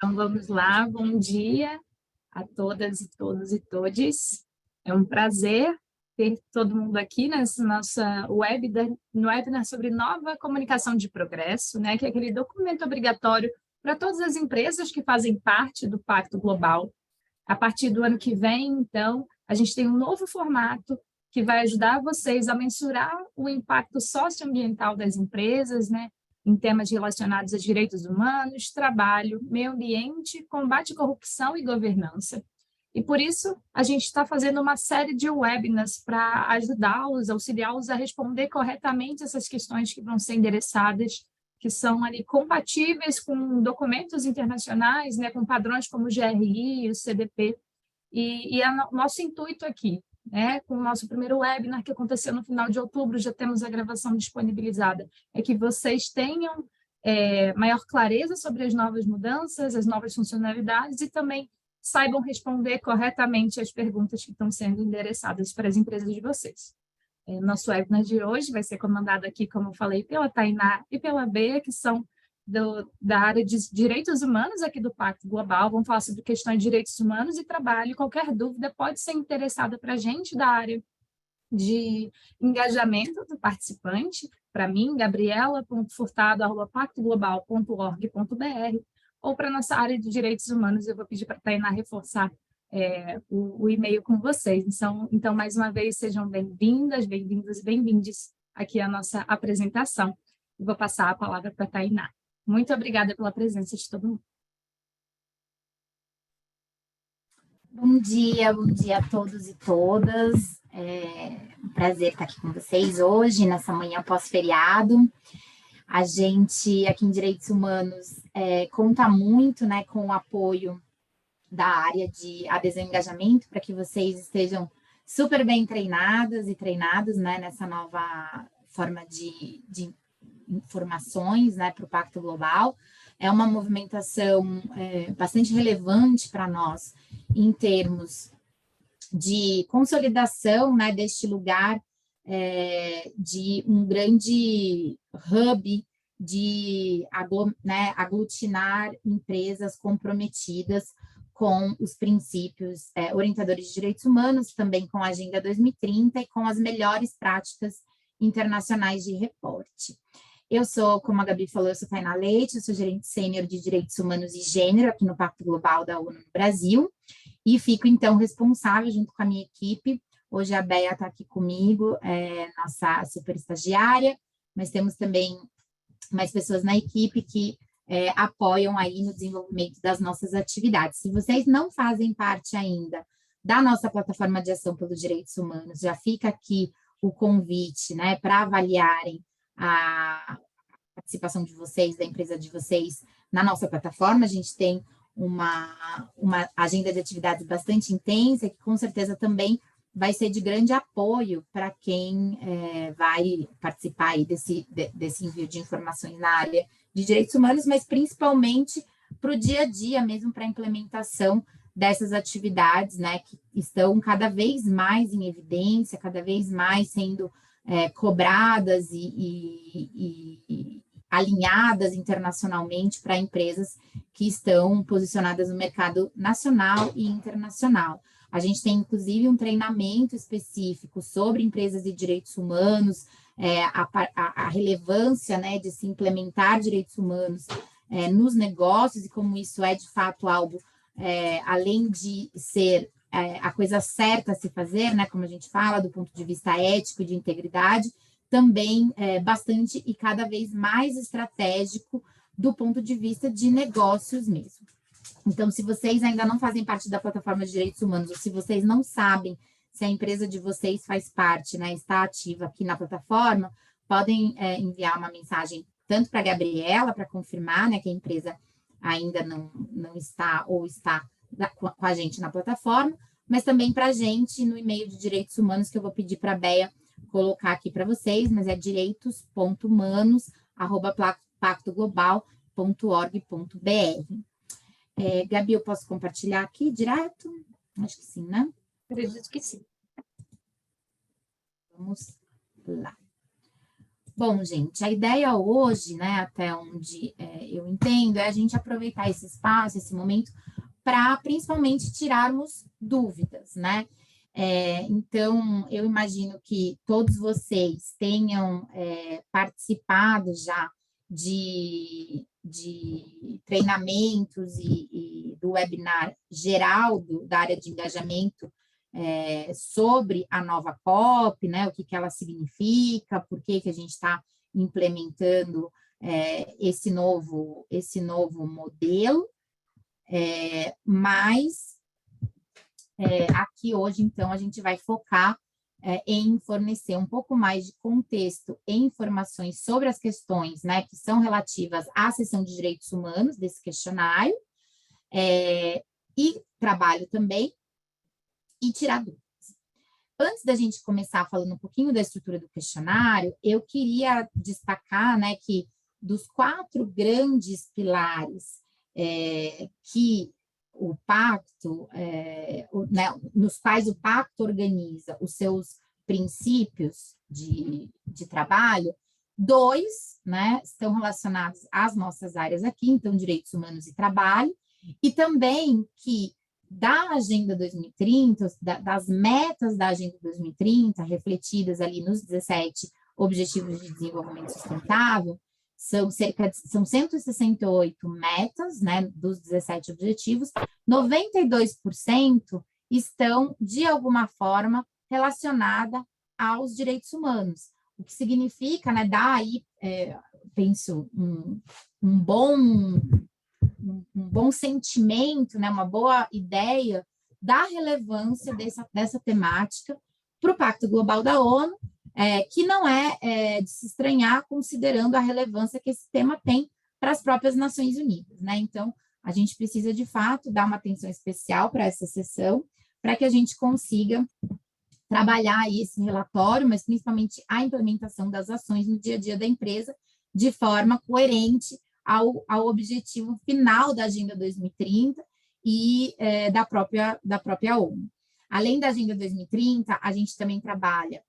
Então, vamos lá. Bom dia a todas e todos e todes. É um prazer ter todo mundo aqui nessa nossa webinar sobre nova comunicação de progresso, né? Que é aquele documento obrigatório para todas as empresas que fazem parte do Pacto Global. A partir do ano que vem, então, a gente tem um novo formato que vai ajudar vocês a mensurar o impacto socioambiental das empresas, né? Em temas relacionados a direitos humanos, trabalho, meio ambiente, combate à corrupção e governança. E por isso, a gente está fazendo uma série de webinars para ajudá-los, auxiliá-los a responder corretamente essas questões que vão ser endereçadas, que são ali compatíveis com documentos internacionais, né, com padrões como o GRI, o CDP. E nosso intuito aqui, né, com o nosso primeiro webinar que aconteceu no final de outubro, já temos a gravação disponibilizada, é que vocês tenham maior clareza sobre as novas mudanças, as novas funcionalidades e também saibam responder corretamente as perguntas que estão sendo endereçadas para as empresas de vocês. Nosso webinar de hoje vai ser comandado aqui, como eu falei, pela Tainá e pela Bea, que são da área de direitos humanos aqui do Pacto Global. Vamos falar sobre questões de direitos humanos e trabalho. Qualquer dúvida pode ser interessada para a gente da área de engajamento do participante, para mim, gabriela.furtado@pactoglobal.org.br, ou para a nossa área de direitos humanos. Eu vou pedir para a Tainá reforçar o e-mail com vocês. Então, mais uma vez, sejam bem-vindas, bem-vindos e bem-vindes aqui à nossa apresentação. Eu vou passar a palavra para a Tainá. Muito obrigada pela presença de todo mundo. Bom dia a todos e todas. É um prazer estar aqui com vocês hoje, nessa manhã pós-feriado. A gente, aqui em Direitos Humanos, conta muito, né, com o apoio da área de adesão e engajamento, para que vocês estejam super bem treinadas e treinados, né, nessa nova forma de informações, né, para o Pacto Global. É uma movimentação bastante relevante para nós em termos de consolidação, né, deste lugar de um grande hub de aglutinar empresas comprometidas com os princípios orientadores de direitos humanos, também com a Agenda 2030 e com as melhores práticas internacionais de reporte. Eu sou, como a Gabi falou, eu sou Tainá Leite, eu sou gerente sênior de Direitos Humanos e Gênero aqui no Pacto Global da ONU no Brasil, e fico, então, responsável, junto com a minha equipe. Hoje a Bea está aqui comigo, nossa super estagiária, mas temos também mais pessoas na equipe que apoiam aí no desenvolvimento das nossas atividades. Se vocês não fazem parte ainda da nossa plataforma de ação pelos direitos humanos, já fica aqui o convite, né, para avaliarem a participação de vocês, da empresa de vocês, na nossa plataforma. A gente tem uma agenda de atividades bastante intensa, que com certeza também vai ser de grande apoio para quem vai participar aí desse envio de informações na área de direitos humanos, mas principalmente para o dia a dia, mesmo para a implementação dessas atividades, né, que estão cada vez mais em evidência, cada vez mais sendo cobradas e alinhadas internacionalmente para empresas que estão posicionadas no mercado nacional e internacional. A gente tem, inclusive, um treinamento específico sobre empresas e direitos humanos, a relevância, né, de se implementar direitos humanos nos negócios e como isso é, de fato, algo, além de ser a coisa certa a se fazer, né, como a gente fala, do ponto de vista ético e de integridade, também bastante e cada vez mais estratégico do ponto de vista de negócios mesmo. Então, se vocês ainda não fazem parte da plataforma de direitos humanos, ou se vocês não sabem se a empresa de vocês faz parte, né, está ativa aqui na plataforma, podem enviar uma mensagem tanto para a Gabriela, para confirmar, né, que a empresa ainda não está ou está com a gente na plataforma, mas também para a gente no e-mail de direitos humanos, que eu vou pedir para a Bea colocar aqui para vocês, mas é direitos.humanos@pactoglobal.org.br. Gabi, eu posso compartilhar aqui direto? Acho que sim, né? Acredito que sim. Vamos lá. Bom, gente, a ideia hoje, né, até onde eu entendo, é a gente aproveitar esse espaço, esse momento, para principalmente tirarmos dúvidas, né? Então, eu imagino que todos vocês tenham participado já de treinamentos e do webinar geral da área de engajamento sobre a nova COP, né? O que ela significa, por que a gente está implementando esse novo modelo, mas aqui hoje, então, a gente vai focar em fornecer um pouco mais de contexto e informações sobre as questões, né, que são relativas à seção de direitos humanos desse questionário, e trabalho também, e tirar dúvidas. Antes da gente começar falando um pouquinho da estrutura do questionário, eu queria destacar, né, que dos 4 grandes pilares que o pacto, né, nos quais o pacto organiza os seus princípios de trabalho, 2, né, estão relacionados às nossas áreas aqui, então, direitos humanos e trabalho, e também que da Agenda 2030, das metas da Agenda 2030, refletidas ali nos 17 Objetivos de Desenvolvimento Sustentável, são 168 metas, né, dos 17 objetivos, 92% estão, de alguma forma, relacionada aos direitos humanos, o que significa, né, dar aí, penso, um bom sentimento, né, uma boa ideia da relevância dessa temática para o Pacto Global da ONU, que não é de se estranhar, considerando a relevância que esse tema tem para as próprias Nações Unidas, né? Então, a gente precisa, de fato, dar uma atenção especial para essa sessão, para que a gente consiga trabalhar aí esse relatório, mas principalmente a implementação das ações no dia a dia da empresa, de forma coerente ao objetivo final da Agenda 2030 e da própria ONU. Além da Agenda 2030, a gente também trabalha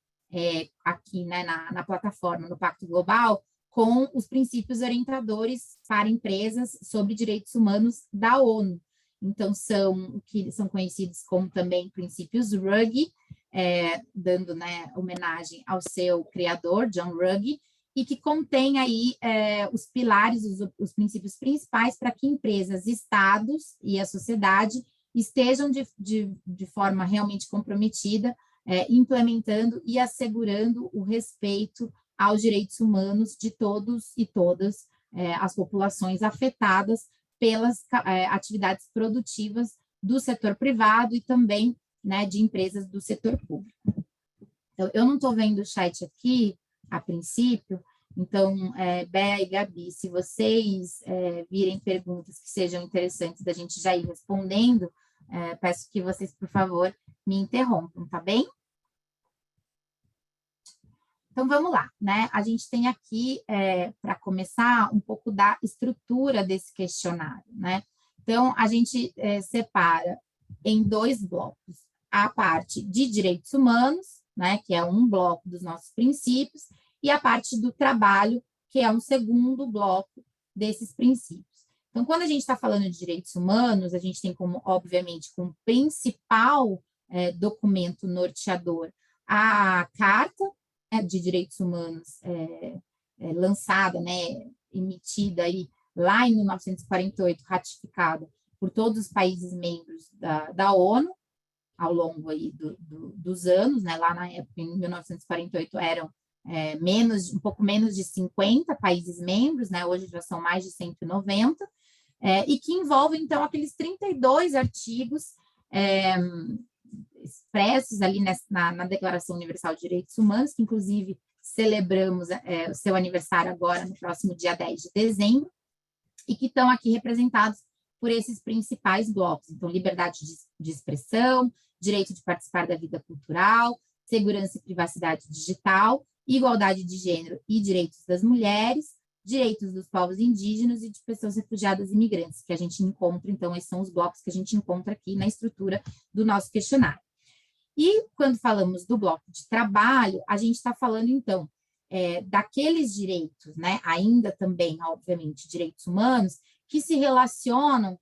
aqui, né, na plataforma, no Pacto Global, com os princípios orientadores para empresas sobre direitos humanos da ONU. Então, são conhecidos como também princípios Ruggie, dando, né, homenagem ao seu criador, John Ruggie, e que contém aí os pilares, os princípios principais para que empresas, estados e a sociedade estejam de forma realmente comprometida, implementando e assegurando o respeito aos direitos humanos de todos e todas as populações afetadas pelas atividades produtivas do setor privado e também, né, de empresas do setor público. Então, eu não estou vendo o chat aqui, a princípio, então, Bea e Gabi, se vocês virem perguntas que sejam interessantes da gente já ir respondendo, peço que vocês, por favor, me interrompam, tá bem? Então, vamos lá, né? A gente tem aqui, para começar, um pouco da estrutura desse questionário, né? Então, a gente separa em 2 blocos. A parte de direitos humanos, né, que é um bloco dos nossos princípios, e a parte do trabalho, que é um segundo bloco desses princípios. Então, quando a gente está falando de direitos humanos, a gente tem como, obviamente, como principal documento norteador a Carta de Direitos Humanos lançada, né, emitida aí lá em 1948, ratificada por todos os países membros da ONU, ao longo aí dos anos, né, lá na época, em 1948, eram um pouco menos de 50 países membros, né, hoje já são mais de 190, e que envolvem, então, aqueles 32 artigos expressos ali na Declaração Universal de Direitos Humanos, que inclusive celebramos o seu aniversário agora, no próximo dia 10 de dezembro, e que estão aqui representados por esses principais blocos. Então, liberdade de expressão, direito de participar da vida cultural, segurança e privacidade digital, igualdade de gênero e direitos das mulheres, direitos dos povos indígenas e de pessoas refugiadas e imigrantes, que a gente encontra, então, esses são os blocos que a gente encontra aqui na estrutura do nosso questionário. E quando falamos do bloco de trabalho, a gente está falando, então, daqueles direitos, né, ainda também, obviamente, direitos humanos, que se relacionam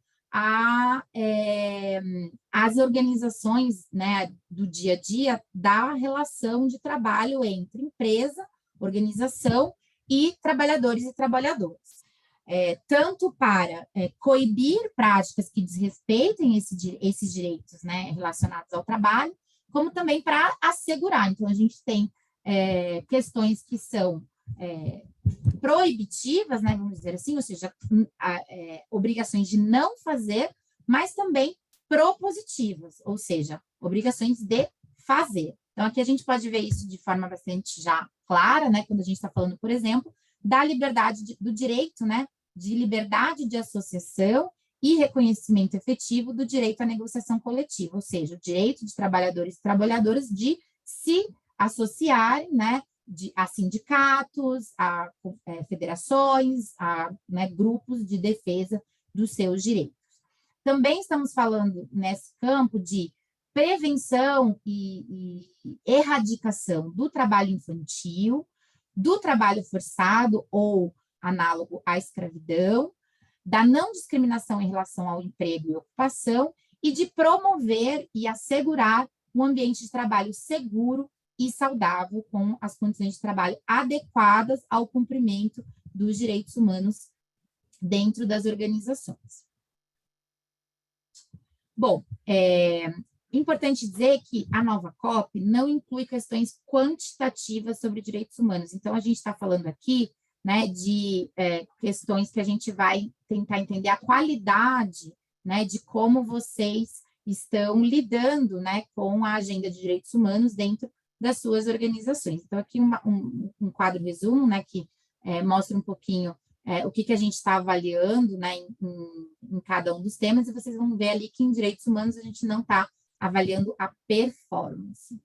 às organizações, né, do dia a dia da relação de trabalho entre empresa, organização e trabalhadores e trabalhadoras. Tanto para coibir práticas que desrespeitem esses direitos, né, relacionados ao trabalho, como também para assegurar. Então, a gente tem questões que são proibitivas, né, vamos dizer assim, ou seja, obrigações de não fazer, mas também propositivas, ou seja, obrigações de fazer. Então, aqui a gente pode ver isso de forma bastante já clara, né, quando a gente está falando, por exemplo, da liberdade, do direito, né, de liberdade de associação e reconhecimento efetivo do direito à negociação coletiva, ou seja, o direito de trabalhadores e trabalhadoras de se associarem, né, a sindicatos, a federações, né, grupos de defesa dos seus direitos. Também estamos falando nesse campo de prevenção e erradicação do trabalho infantil, do trabalho forçado ou análogo à escravidão, da não discriminação em relação ao emprego e ocupação e de promover e assegurar um ambiente de trabalho seguro e saudável, com as condições de trabalho adequadas ao cumprimento dos direitos humanos dentro das organizações. Bom, importante dizer que a nova COP não inclui questões quantitativas sobre direitos humanos. Então, a gente está falando aqui, né, de questões que a gente vai tentar entender a qualidade, né, de como vocês estão lidando, né, com a agenda de direitos humanos dentro das suas organizações. Então, aqui um quadro resumo, né, que mostra um pouquinho o que a gente está avaliando, né, em cada um dos temas, e vocês vão ver ali que em direitos humanos a gente não está avaliando a performance.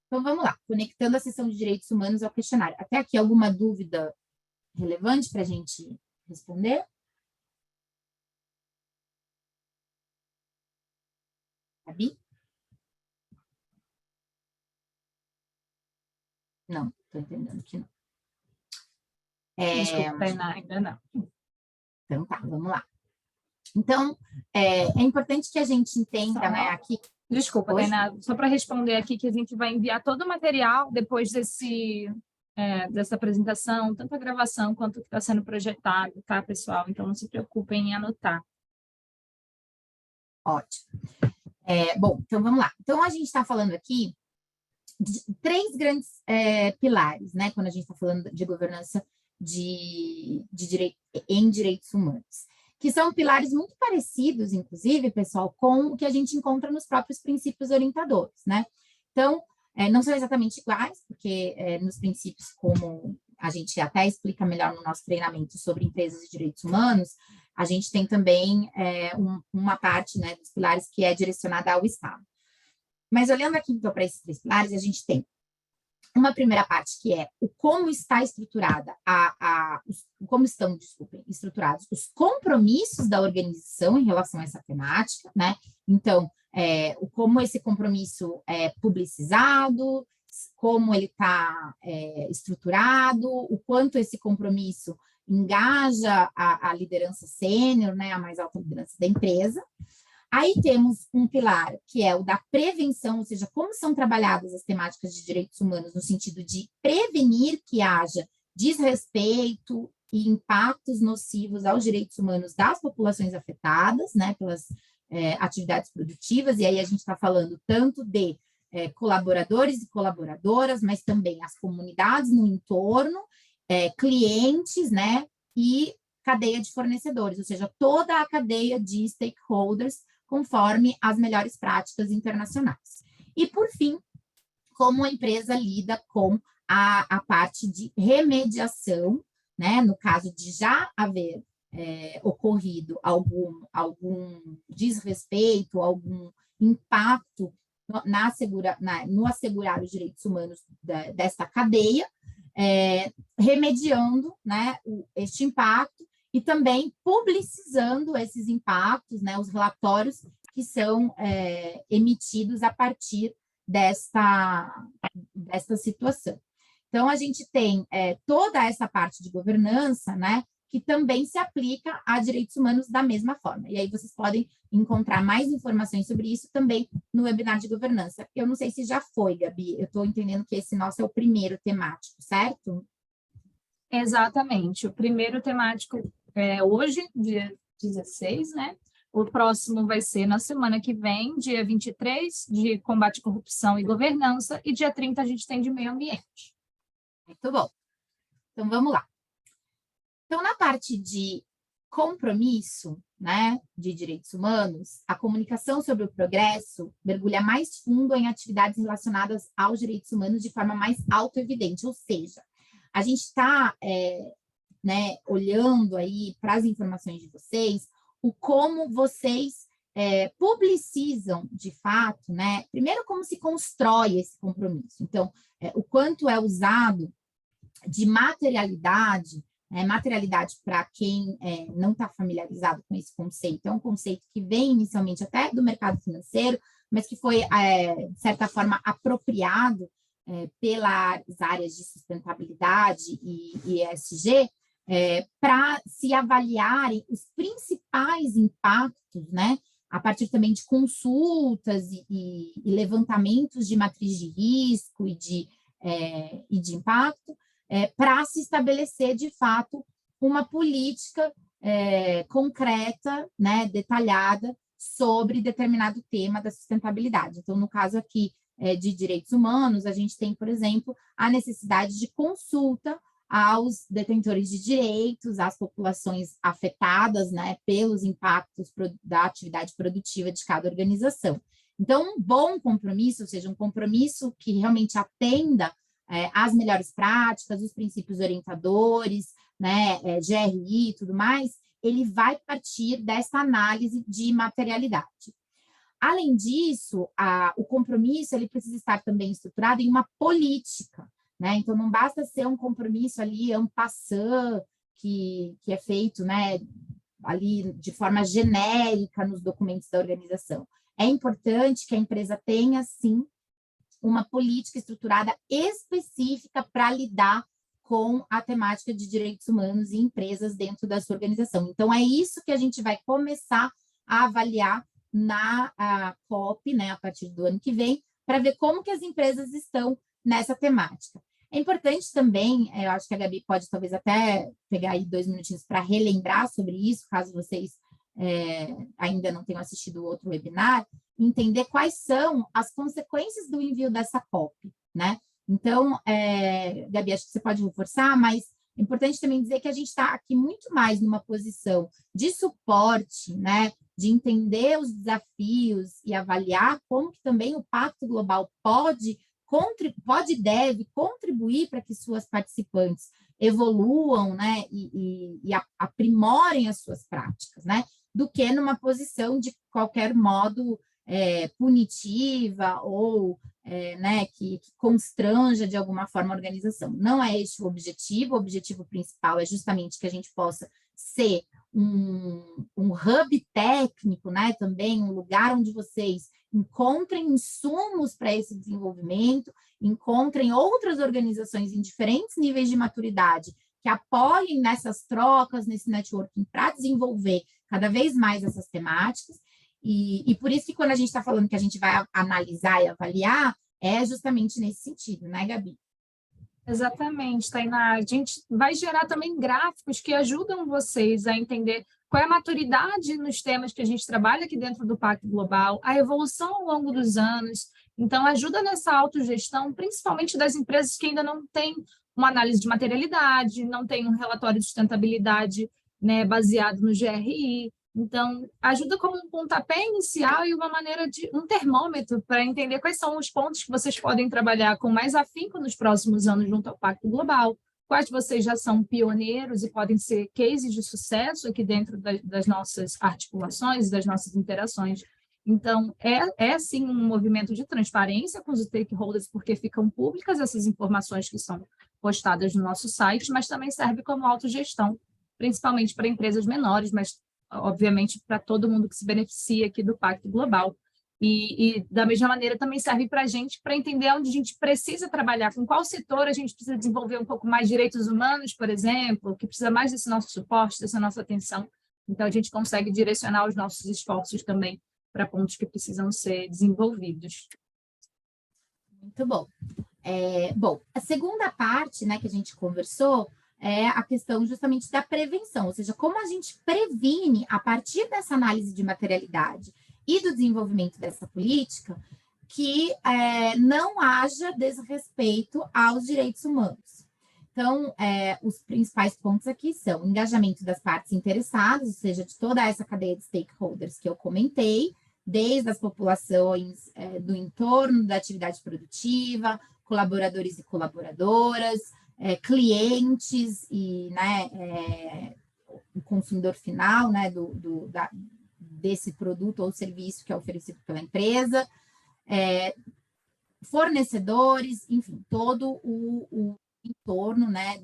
Então, vamos lá, conectando a seção de direitos humanos ao questionário. Até aqui, alguma dúvida relevante para a gente responder? Gabi? Não, estou entendendo que não. Desculpa, Tainá, ainda não. Então, tá, vamos lá. Então, é importante que a gente entenda, né, aqui... Desculpa, Tainá, só para responder aqui que a gente vai enviar todo o material depois dessa apresentação, tanto a gravação quanto o que está sendo projetado, tá, pessoal? Então, não se preocupem em anotar. Ótimo. Bom, então vamos lá. Então, a gente está falando aqui de 3 grandes pilares, né, quando a gente está falando de governança em direitos humanos, que são pilares muito parecidos, inclusive, pessoal, com o que a gente encontra nos próprios princípios orientadores, né? Então, não são exatamente iguais, porque nos princípios, como a gente até explica melhor no nosso treinamento sobre empresas e direitos humanos, a gente tem também uma parte, né, dos pilares que é direcionada ao Estado. Mas olhando aqui, então, para esses 3 pilares, a gente tem uma primeira parte que é o como está estruturada, como estão, desculpem, estruturados os compromissos da organização em relação a essa temática, né? Então, como esse compromisso é publicizado, como ele está estruturado, o quanto esse compromisso engaja a liderança sênior, né, a mais alta liderança da empresa. Aí temos um pilar, que é o da prevenção, ou seja, como são trabalhadas as temáticas de direitos humanos no sentido de prevenir que haja desrespeito e impactos nocivos aos direitos humanos das populações afetadas, né, pelas atividades produtivas, e aí a gente está falando tanto de colaboradores e colaboradoras, mas também as comunidades no entorno, clientes, né, e cadeia de fornecedores, ou seja, toda a cadeia de stakeholders conforme as melhores práticas internacionais. E, por fim, como a empresa lida com a parte de remediação, né, no caso de já haver ocorrido algum desrespeito, algum impacto no assegurar os direitos humanos desta cadeia, remediando, né, este impacto e também publicizando esses impactos, né, os relatórios que são emitidos a partir desta situação. Então, a gente tem toda essa parte de governança, né, que também se aplica a direitos humanos da mesma forma. E aí vocês podem encontrar mais informações sobre isso também no webinar de governança. Eu não sei se já foi, Gabi, eu estou entendendo que esse nosso é o primeiro temático, certo? Exatamente. O primeiro temático é hoje, dia 16, né? O próximo vai ser na semana que vem, dia 23, de combate à corrupção e governança, e dia 30 a gente tem de meio ambiente. Muito bom. Então, vamos lá. Então, na parte de compromisso, né, de direitos humanos, a comunicação sobre o progresso mergulha mais fundo em atividades relacionadas aos direitos humanos de forma mais autoevidente, ou seja, a gente está né, olhando aí para as informações de vocês, o como vocês publicizam de fato, né? Primeiro, como se constrói esse compromisso. Então, o quanto é usado de materialidade, materialidade para quem não está familiarizado com esse conceito, é um conceito que vem inicialmente até do mercado financeiro, mas que foi, de certa forma, apropriado pelas áreas de sustentabilidade e ESG, para se avaliarem os principais impactos, né, a partir também de consultas e levantamentos de matriz de risco e de impacto, para se estabelecer, de fato, uma política concreta, né, detalhada, sobre determinado tema da sustentabilidade. Então, no caso aqui de direitos humanos, a gente tem, por exemplo, a necessidade de consulta aos detentores de direitos, às populações afetadas, né, pelos impactos da atividade produtiva de cada organização. Então, um bom compromisso, ou seja, um compromisso que realmente atenda às melhores práticas, os princípios orientadores, né, GRI e tudo mais, ele vai partir dessa análise de materialidade. Além disso, o compromisso ele precisa estar também estruturado em uma política, né? Então, não basta ser um compromisso ali en passant, que é feito, né, ali de forma genérica nos documentos da organização. É importante que a empresa tenha, sim, uma política estruturada específica para lidar com a temática de direitos humanos e empresas dentro da sua organização. Então, é isso que a gente vai começar a avaliar na COP, né, a partir do ano que vem, para ver como que as empresas estão nessa temática. É importante também, eu acho que a Gabi pode talvez até pegar aí 2 minutinhos para relembrar sobre isso, caso vocês ainda não tenham assistido o outro webinar, entender quais são as consequências do envio dessa COP, né? Então, Gabi, acho que você pode reforçar, mas é importante também dizer que a gente está aqui muito mais numa posição de suporte, né? De entender os desafios e avaliar como que também o Pacto Global pode e deve contribuir para que suas participantes evoluam, né, e aprimorem as suas práticas, né, do que numa posição de qualquer modo punitiva ou né, que constranja de alguma forma a organização. Não é este o objetivo principal é justamente que a gente possa ser um hub técnico, né, também um lugar onde vocês encontrem insumos para esse desenvolvimento, encontrem outras organizações em diferentes níveis de maturidade que apoiem nessas trocas, nesse networking, para desenvolver cada vez mais essas temáticas. E por isso que quando a gente está falando que a gente vai analisar e avaliar, é justamente nesse sentido, né, Gabi? Exatamente, Tainá. A gente vai gerar também gráficos que ajudam vocês a entender qual é a maturidade nos temas que a gente trabalha aqui dentro do Pacto Global, a evolução ao longo dos anos. Então, ajuda nessa autogestão, principalmente das empresas que ainda não têm uma análise de materialidade, não têm um relatório de sustentabilidade, né, baseado no GRI. Então, ajuda como um pontapé inicial e uma maneira de um termômetro para entender quais são os pontos que vocês podem trabalhar com mais afinco nos próximos anos junto ao Pacto Global, quais vocês já são pioneiros e podem ser cases de sucesso aqui dentro das nossas articulações, das nossas interações. Então, sim um movimento de transparência com os stakeholders, porque ficam públicas essas informações que são postadas no nosso site, mas também serve como autogestão, principalmente para empresas menores, mas obviamente para todo mundo que se beneficia aqui do Pacto Global. E da mesma maneira também serve para a gente, para entender onde a gente precisa trabalhar, com qual setor a gente precisa desenvolver um pouco mais direitos humanos, por exemplo, que precisa mais desse nosso suporte, dessa nossa atenção. Então, a gente consegue direcionar os nossos esforços também para pontos que precisam ser desenvolvidos. Muito bom. Bom, a segunda parte, né, que a gente conversou é a questão justamente da prevenção, ou seja, como a gente previne, a partir dessa análise de materialidade e do desenvolvimento dessa política, que não haja desrespeito aos direitos humanos. Então, os principais pontos aqui são o engajamento das partes interessadas, ou seja, de toda essa cadeia de stakeholders que eu comentei, desde as populações do entorno da atividade produtiva, colaboradores e colaboradoras, clientes e, né, o consumidor final, né, desse produto ou serviço que é oferecido pela empresa, fornecedores, enfim, todo o entorno, né,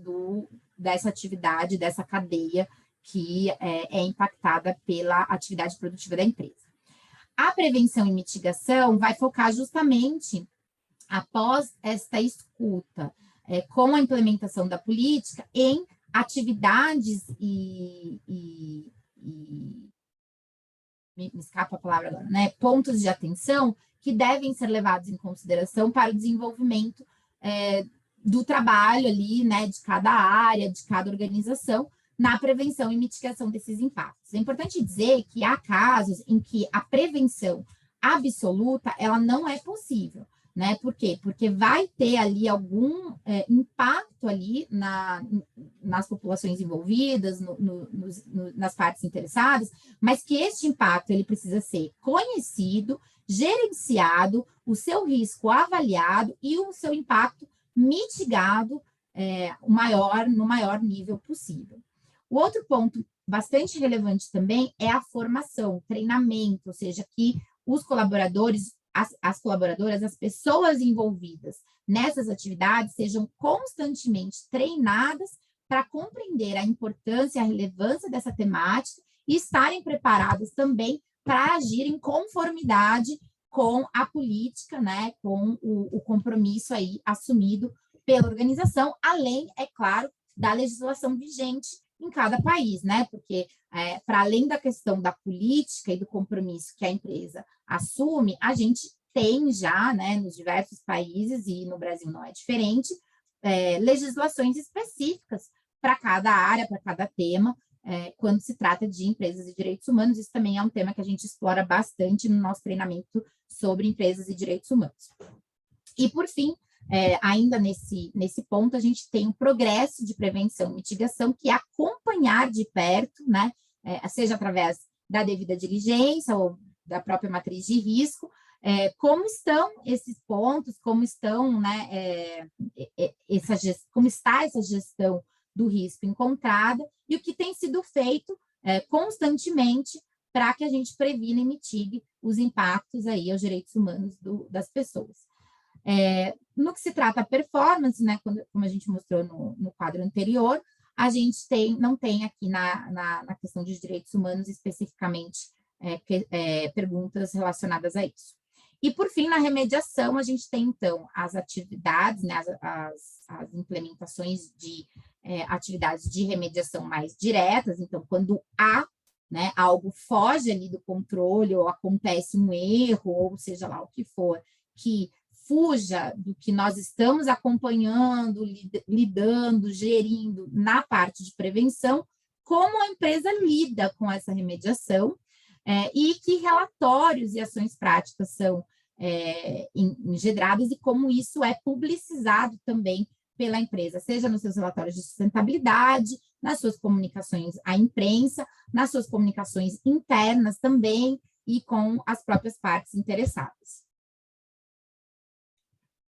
dessa atividade, dessa cadeia que é impactada pela atividade produtiva da empresa. A prevenção e mitigação vai focar justamente, após esta escuta, com a implementação da política, em atividades me escapa a palavra agora, né? Pontos de atenção que devem ser levados em consideração para o desenvolvimento do trabalho ali, né, de cada área, de cada organização, na prevenção e mitigação desses impactos. É importante dizer que há casos em que a prevenção absoluta, ela não é possível, né? Por quê? Porque vai ter ali algum impacto ali nas populações envolvidas, nas partes interessadas, mas que este impacto ele precisa ser conhecido, gerenciado, o seu risco avaliado e o seu impacto mitigado no maior nível possível. O outro ponto bastante relevante também é a formação, treinamento, ou seja, que os colaboradores, as colaboradoras, as pessoas envolvidas nessas atividades sejam constantemente treinadas para compreender a importância e a relevância dessa temática e estarem preparadas também para agir em conformidade com a política, né, com o compromisso aí assumido pela organização, além, é claro, da legislação vigente em cada país, né? Porque, para além da questão da política e do compromisso que a empresa assume, a gente tem já, né, nos diversos países, e no Brasil não é diferente, legislações específicas para cada área, para cada tema, quando se trata de empresas e direitos humanos. Isso também é um tema que a gente explora bastante no nosso treinamento sobre empresas e direitos humanos. E, por fim, ainda nesse ponto, a gente tem um progresso de prevenção e mitigação, que é acompanhar de perto, né, seja através da devida diligência ou da própria matriz de risco, como estão esses pontos, como estão, né, como está essa gestão do risco encontrada e o que tem sido feito constantemente para que a gente previna e mitigue os impactos aí aos direitos humanos das pessoas. No que se trata a performance, né, como a gente mostrou no quadro anterior, a gente não tem aqui na questão de direitos humanos especificamente perguntas relacionadas a isso. E, por fim, na remediação, a gente tem, então, as atividades, né, as implementações de atividades de remediação mais diretas. Então, quando né, algo foge ali do controle, ou acontece um erro, ou seja lá o que for, que fuja do que nós estamos acompanhando, lidando, gerindo na parte de prevenção, como a empresa lida com essa remediação, e que relatórios e ações práticas são engendrados e como isso é publicizado também pela empresa, seja nos seus relatórios de sustentabilidade, nas suas comunicações à imprensa, nas suas comunicações internas também e com as próprias partes interessadas.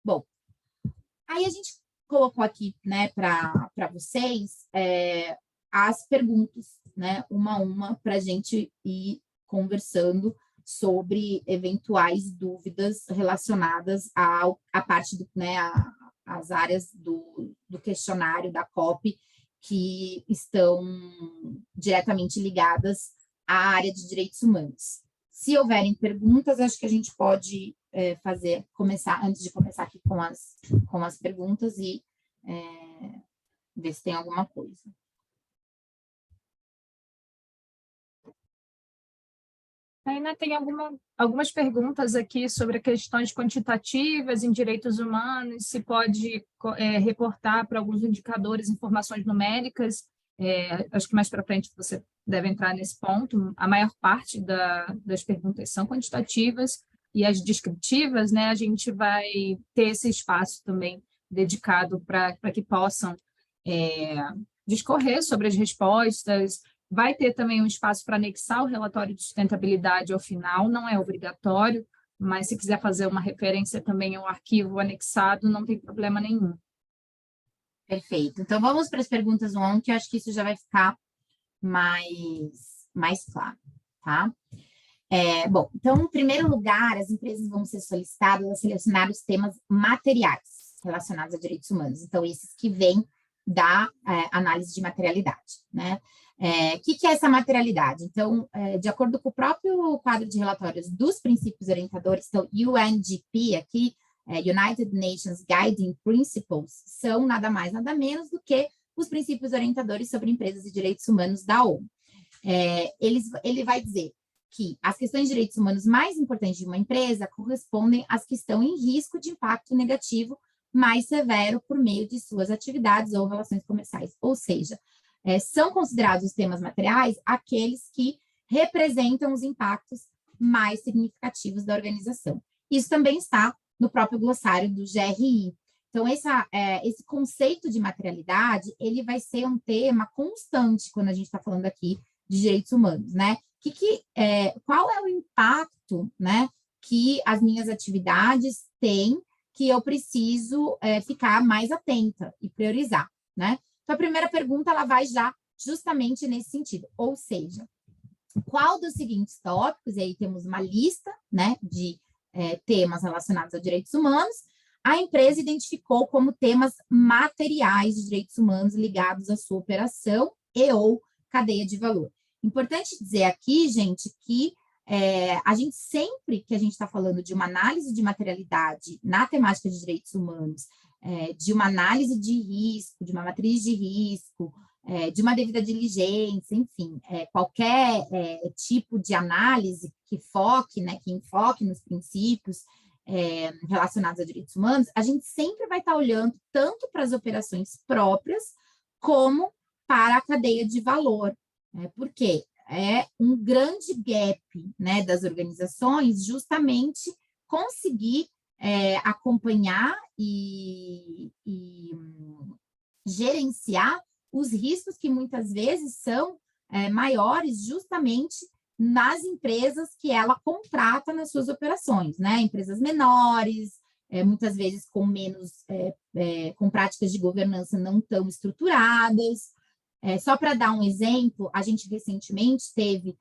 Bom, aí a gente colocou aqui, né, para vocês as perguntas, né, uma a uma, para a gente ir conversando sobre eventuais dúvidas relacionadas à parte né, às áreas do questionário da COP que estão diretamente ligadas à área de direitos humanos. Se houverem perguntas, acho que a gente pode começar, antes de começar aqui com as perguntas e ver se tem alguma coisa. Ainda tem algumas perguntas aqui sobre questões quantitativas em direitos humanos, se pode reportar para alguns indicadores, informações numéricas. Acho que mais para frente você deve entrar nesse ponto. A maior parte das perguntas são quantitativas e as descritivas, né, a gente vai ter esse espaço também dedicado para que possam discorrer sobre as respostas. Vai ter também um espaço para anexar o relatório de sustentabilidade ao final, não é obrigatório, mas se quiser fazer uma referência também ao arquivo anexado, não tem problema nenhum. Perfeito. Então, vamos para as perguntas on, que eu acho que isso já vai ficar mais claro, tá? Bom, então, em primeiro lugar, as empresas vão ser solicitadas a selecionar os temas materiais relacionados a direitos humanos. Então, esses que vêm da análise de materialidade, né? Que é essa materialidade? Então, de acordo com o próprio quadro de relatórios dos princípios orientadores, então, UNGP aqui, United Nations Guiding Principles, são nada mais, nada menos do que os princípios orientadores sobre empresas e direitos humanos da ONU. Ele vai dizer que as questões de direitos humanos mais importantes de uma empresa correspondem às que estão em risco de impacto negativo mais severo por meio de suas atividades ou relações comerciais. Ou seja, são considerados os temas materiais aqueles que representam os impactos mais significativos da organização. Isso também está no próprio glossário do GRI. Então, esse conceito de materialidade, ele vai ser um tema constante quando a gente está falando aqui de direitos humanos, né? Qual é o impacto, né, que as minhas atividades têm que eu preciso ficar mais atenta e priorizar, né? Então, a primeira pergunta, ela vai já justamente nesse sentido, ou seja, qual dos seguintes tópicos, e aí temos uma lista, né, de temas relacionados a direitos humanos, a empresa identificou como temas materiais de direitos humanos ligados à sua operação e ou cadeia de valor. Importante dizer aqui, gente, que a gente sempre que a gente está falando de uma análise de materialidade na temática de direitos humanos, de uma análise de risco, de uma matriz de risco, de uma devida diligência, enfim, qualquer tipo de análise que enfoque nos princípios relacionados a direitos humanos, a gente sempre vai estar olhando tanto para as operações próprias como para a cadeia de valor, porque é um grande gap, né, das organizações justamente conseguir acompanhar e gerenciar os riscos que muitas vezes são maiores justamente nas empresas que ela contrata nas suas operações, né? Empresas menores, muitas vezes com com práticas de governança não tão estruturadas. Só para dar um exemplo, a gente recentemente teve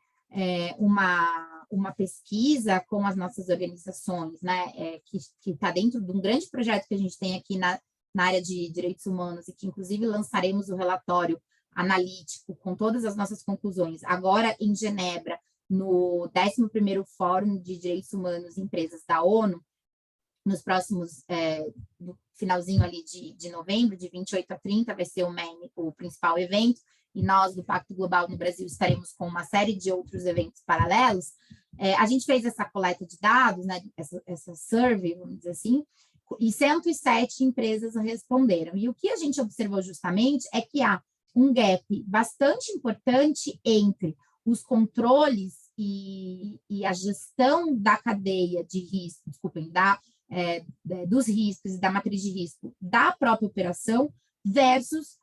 uma pesquisa com as nossas organizações, né, que está dentro de um grande projeto que a gente tem aqui na área de direitos humanos e que, inclusive, lançaremos o relatório analítico com todas as nossas conclusões, agora em Genebra, no 11º Fórum de Direitos Humanos e Empresas da ONU, nos próximos, no finalzinho ali de novembro, de 28 a 30, vai ser o principal evento, e nós, do Pacto Global no Brasil, estaremos com uma série de outros eventos paralelos. A gente fez essa coleta de dados, né, essa survey, vamos dizer assim, e 107 empresas responderam. E o que a gente observou justamente é que há um gap bastante importante entre os controles e a gestão da cadeia de risco, desculpem, dos riscos e da matriz de risco da própria operação versus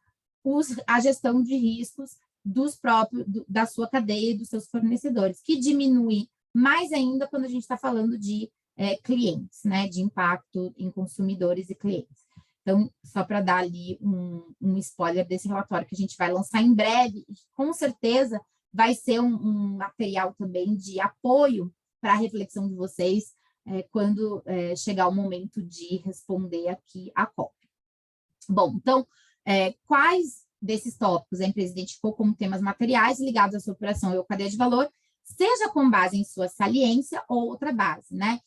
a gestão de riscos da sua cadeia e dos seus fornecedores, que diminui mais ainda quando a gente está falando de clientes, né, de impacto em consumidores e clientes. Então, só para dar ali um spoiler desse relatório que a gente vai lançar em breve, e com certeza vai ser um material também de apoio para a reflexão de vocês quando chegar o momento de responder aqui a COP. Bom, então, quais desses tópicos a empresa identificou como temas materiais ligados à sua operação e à cadeia de valor? seja com base em sua saliência ou outra base, né?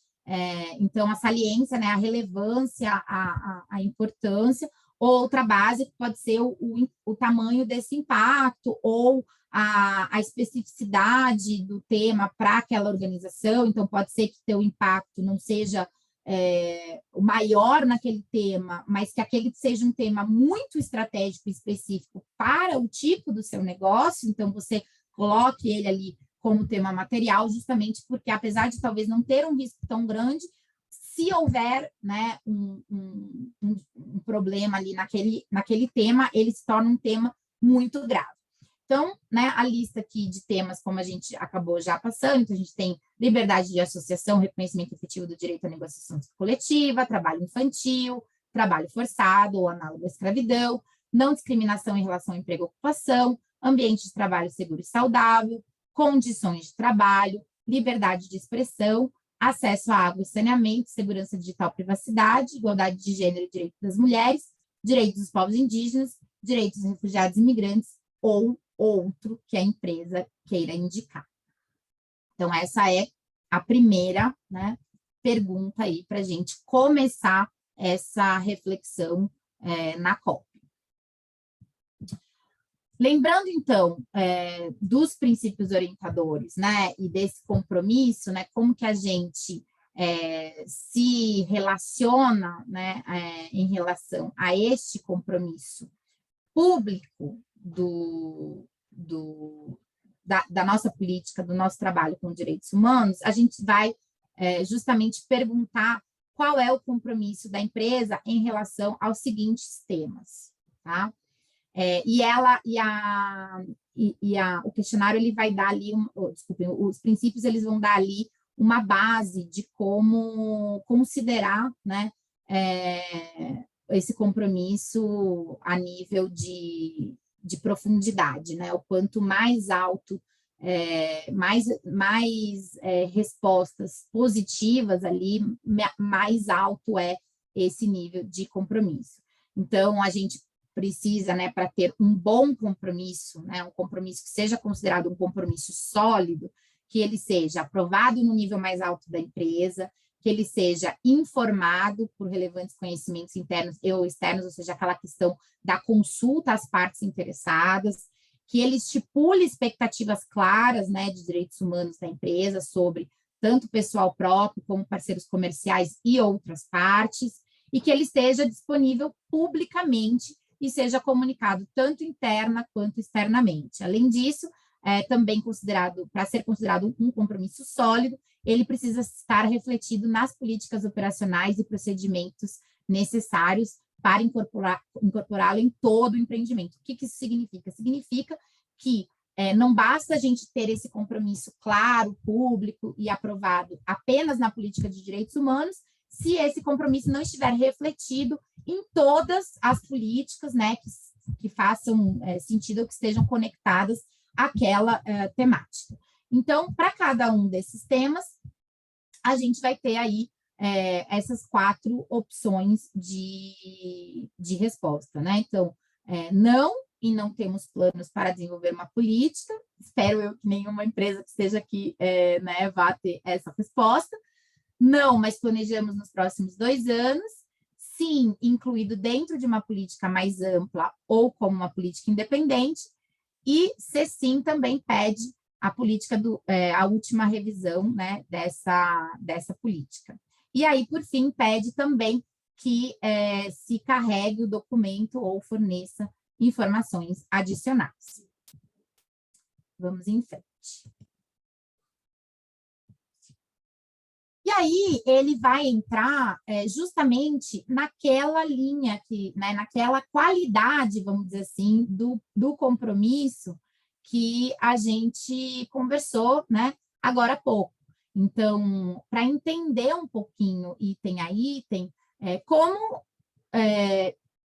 Então, a saliência, né, a relevância, a importância, ou outra base pode ser o tamanho desse impacto, ou a especificidade do tema para aquela organização. Então, pode ser que teu impacto não seja o maior naquele tema, mas que aquele seja um tema muito estratégico e específico para o tipo do seu negócio. Então, você coloque ele ali como tema material, justamente porque, apesar de talvez não ter um risco tão grande, se houver, né, um problema ali naquele tema, ele se torna um tema muito grave. Então, né, a lista aqui de temas, como a gente acabou já passando, então a gente tem liberdade de associação, reconhecimento efetivo do direito à negociação coletiva, trabalho infantil, trabalho forçado ou análogo à escravidão, não discriminação em relação ao emprego e ocupação, ambiente de trabalho seguro e saudável, condições de trabalho, liberdade de expressão, acesso à água e saneamento, segurança digital, privacidade, igualdade de gênero e direitos das mulheres, direitos dos povos indígenas, direitos dos refugiados e imigrantes, ou outro que a empresa queira indicar. Então, essa é a primeira, né, pergunta aí para a gente começar essa reflexão na COP. Lembrando, então, dos princípios orientadores, né, e desse compromisso, né, como que a gente se relaciona, né, em relação a este compromisso público da nossa política, do nosso trabalho com direitos humanos, a gente vai justamente perguntar qual é o compromisso da empresa em relação aos seguintes temas, tá? O questionário ele vai dar ali, desculpem, os princípios eles vão dar ali uma base de como considerar, né, esse compromisso a nível de profundidade, né? O quanto mais alto, mais respostas positivas ali, mais alto é esse nível de compromisso. Então, a gente precisa, né, para ter um bom compromisso, né, um compromisso que seja considerado um compromisso sólido, que ele seja aprovado no nível mais alto da empresa, que ele seja informado por relevantes conhecimentos internos ou externos, ou seja, aquela questão da consulta às partes interessadas, que ele estipule expectativas claras, né, de direitos humanos da empresa sobre tanto pessoal próprio como parceiros comerciais e outras partes, e que ele esteja disponível publicamente e seja comunicado tanto interna quanto externamente. Além disso, também considerado, para ser considerado um compromisso sólido, ele precisa estar refletido nas políticas operacionais e procedimentos necessários para incorporá-lo em todo o empreendimento. O que isso significa? Significa que não basta a gente ter esse compromisso claro, público e aprovado apenas na política de direitos humanos, se esse compromisso não estiver refletido em todas as políticas, né, que façam sentido ou que estejam conectadas àquela temática. Então, para cada um desses temas, a gente vai ter aí essas 4 opções de resposta, né? Então, não temos planos para desenvolver uma política, espero eu que nenhuma empresa que esteja aqui né, vá ter essa resposta. Não, mas planejamos nos próximos 2 anos. Sim, incluído dentro de uma política mais ampla ou como uma política independente. E se sim, também pede a política a última revisão, né, dessa política. E aí, por fim, pede também que se carregue o documento ou forneça informações adicionais. Vamos em frente. E aí, ele vai entrar justamente naquela linha, né, naquela qualidade, vamos dizer assim, do compromisso que a gente conversou, né, agora há pouco. Então, para entender um pouquinho item a item, como,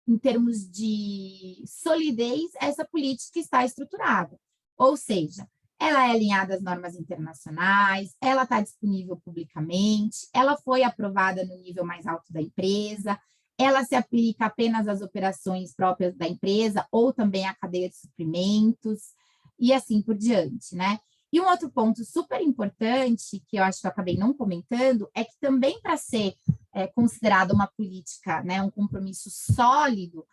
em termos de solidez, essa política está estruturada. Ou seja, ela é alinhada às normas internacionais, ela está disponível publicamente, ela foi aprovada no nível mais alto da empresa, ela se aplica apenas às operações próprias da empresa ou também à cadeia de suprimentos, e assim por diante, né? E um outro ponto super importante, que eu acho que eu acabei não comentando, é que também para ser considerada uma política, né, um compromisso sólido,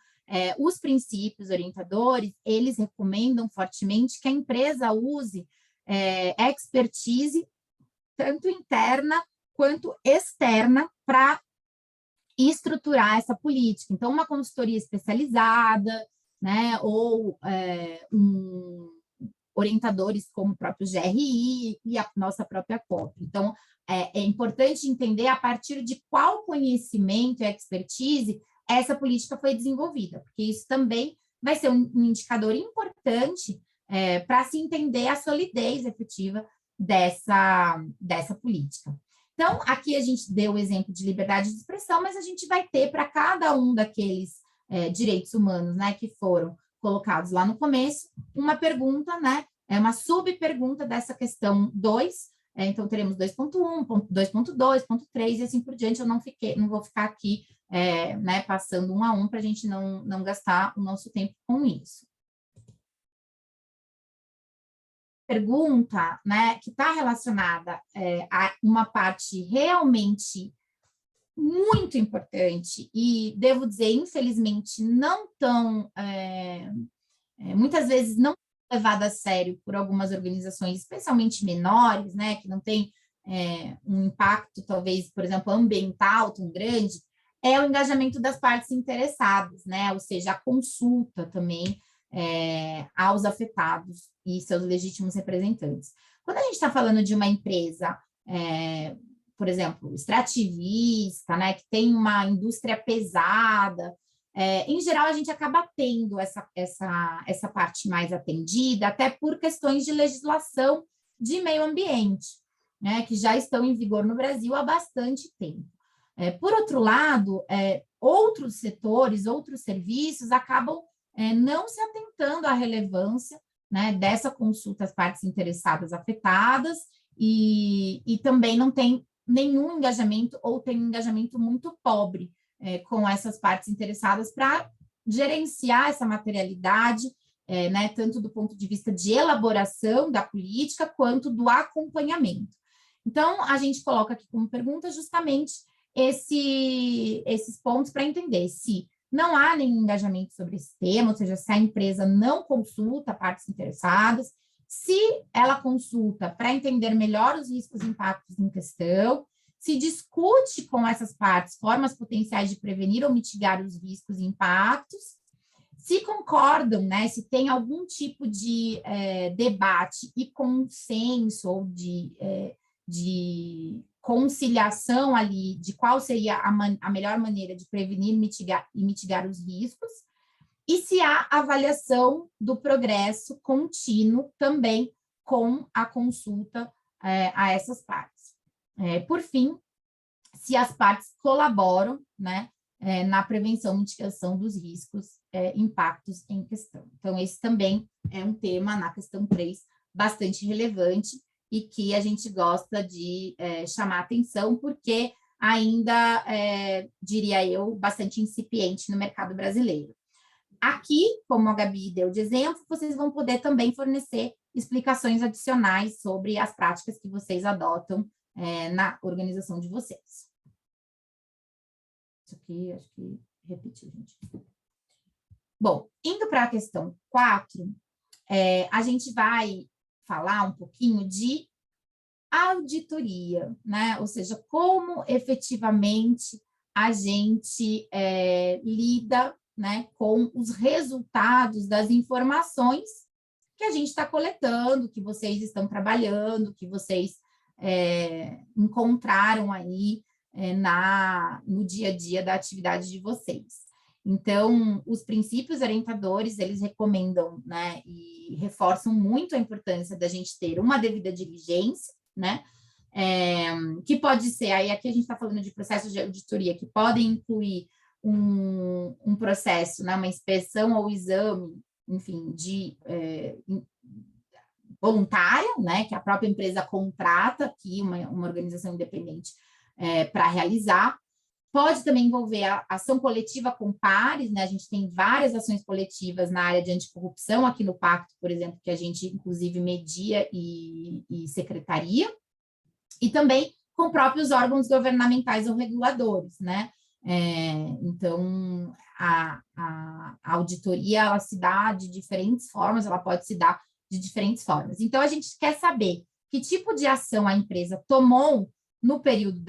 os princípios orientadores, eles recomendam fortemente que a empresa use expertise, tanto interna quanto externa, para estruturar essa política. Então, uma consultoria especializada, né, ou orientadores como o próprio GRI e a nossa própria COP. Então, é importante entender a partir de qual conhecimento e expertise essa política foi desenvolvida, porque isso também vai ser um indicador importante para se entender a solidez efetiva dessa política. Então, aqui a gente deu o exemplo de liberdade de expressão, mas a gente vai ter para cada um daqueles direitos humanos, né, que foram colocados lá no começo, uma pergunta, né, uma subpergunta dessa questão 2, então teremos 2.1, 2.2, 2.3 e assim por diante. Eu não vou ficar aqui né, passando um a um para a gente não gastar o nosso tempo com isso. Pergunta, né, que está relacionada a uma parte realmente muito importante e, devo dizer, infelizmente, não tão, muitas vezes não levada a sério por algumas organizações, especialmente menores, né, que não tem um impacto, talvez, por exemplo, ambiental tão grande, é o engajamento das partes interessadas, né, ou seja, a consulta também aos afetados e seus legítimos representantes. Quando a gente está falando de uma empresa, por exemplo, extrativista, né, que tem uma indústria pesada, em geral, a gente acaba tendo essa parte mais atendida, até por questões de legislação de meio ambiente, né, que já estão em vigor no Brasil há bastante tempo. Por outro lado, outros setores, outros serviços acabam não se atentando à relevância, né, dessa consulta às partes interessadas afetadas e também não tem nenhum engajamento ou tem um engajamento muito pobre com essas partes interessadas para gerenciar essa materialidade, né, tanto do ponto de vista de elaboração da política, quanto do acompanhamento. Então, a gente coloca aqui como pergunta justamente esses pontos para entender se não há nenhum engajamento sobre esse tema, ou seja, se a empresa não consulta partes interessadas, se ela consulta para entender melhor os riscos e impactos em questão, se discute com essas partes formas potenciais de prevenir ou mitigar os riscos e impactos, se concordam, né, se tem algum tipo de debate e consenso ou de conciliação ali de qual seria a melhor maneira de prevenir e mitigar os riscos, e se há avaliação do progresso contínuo também com a consulta a essas partes. Por fim, se as partes colaboram, né, na prevenção e mitigação dos riscos, impactos em questão. Então, esse também é um tema na questão 3 bastante relevante e que a gente gosta de chamar atenção, porque ainda, diria eu, bastante incipiente no mercado brasileiro. Aqui, como a Gabi deu de exemplo, vocês vão poder também fornecer explicações adicionais sobre as práticas que vocês adotam na organização de vocês. Isso aqui, acho que repetiu, gente. Bom, indo para a questão 4, a gente vai falar um pouquinho de auditoria, né? Ou seja, como efetivamente a gente lida, né, com os resultados das informações que a gente está coletando, que vocês estão trabalhando, que vocês encontraram aí no dia a dia da atividade de vocês. Então, os princípios orientadores, eles recomendam, né, e reforçam muito a importância da gente ter uma devida diligência, né, que pode ser, aí aqui a gente está falando de processos de auditoria, que podem incluir um processo, né, uma inspeção ou exame, enfim, voluntária, né, que a própria empresa contrata aqui uma organização independente para realizar, Pode também envolver a ação coletiva com pares, né? A gente tem várias ações coletivas na área de anticorrupção aqui no Pacto, por exemplo, que a gente, inclusive, media e secretaria, e também com próprios órgãos governamentais ou reguladores, né? Então, a auditoria, ela se dá de diferentes formas, ela pode se dar de diferentes formas. Então, a gente quer saber que tipo de ação a empresa tomou no período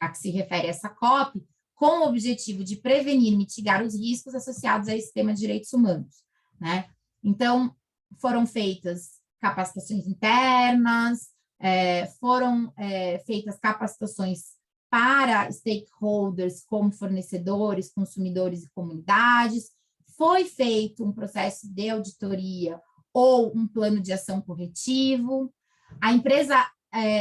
a que se refere essa COP, com o objetivo de prevenir e mitigar os riscos associados a esse tema de direitos humanos, né? Então, foram feitas capacitações internas, foram feitas capacitações para stakeholders, como fornecedores, consumidores e comunidades, foi feito um processo de auditoria ou um plano de ação corretivo, a empresa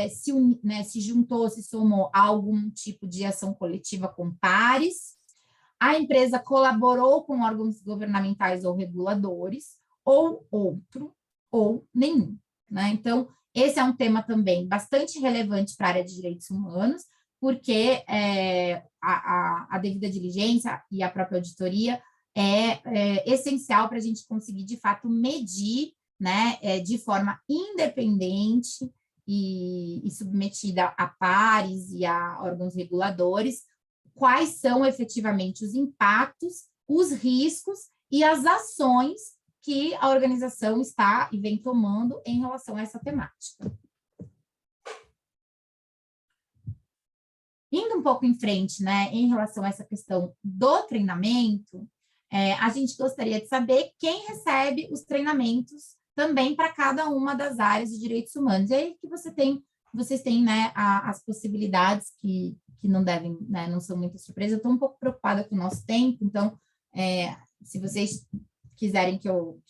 se juntou, se somou a algum tipo de ação coletiva com pares, a empresa colaborou com órgãos governamentais ou reguladores, ou outro, ou nenhum, né? Então, esse é um tema também bastante relevante para a área de direitos humanos, porque a devida diligência e a própria auditoria é essencial para a gente conseguir, de fato, medir, né, de forma independente e submetida a pares e a órgãos reguladores, quais são efetivamente os impactos, os riscos e as ações que a organização está e vem tomando em relação a essa temática. Indo um pouco em frente, né, em relação a essa questão do treinamento, a gente gostaria de saber quem recebe os treinamentos também para cada uma das áreas de direitos humanos. E aí que vocês têm, né, as possibilidades que não devem, né, não são muita surpresa. Eu estou um pouco preocupada com o nosso tempo, então, se vocês quiserem que eu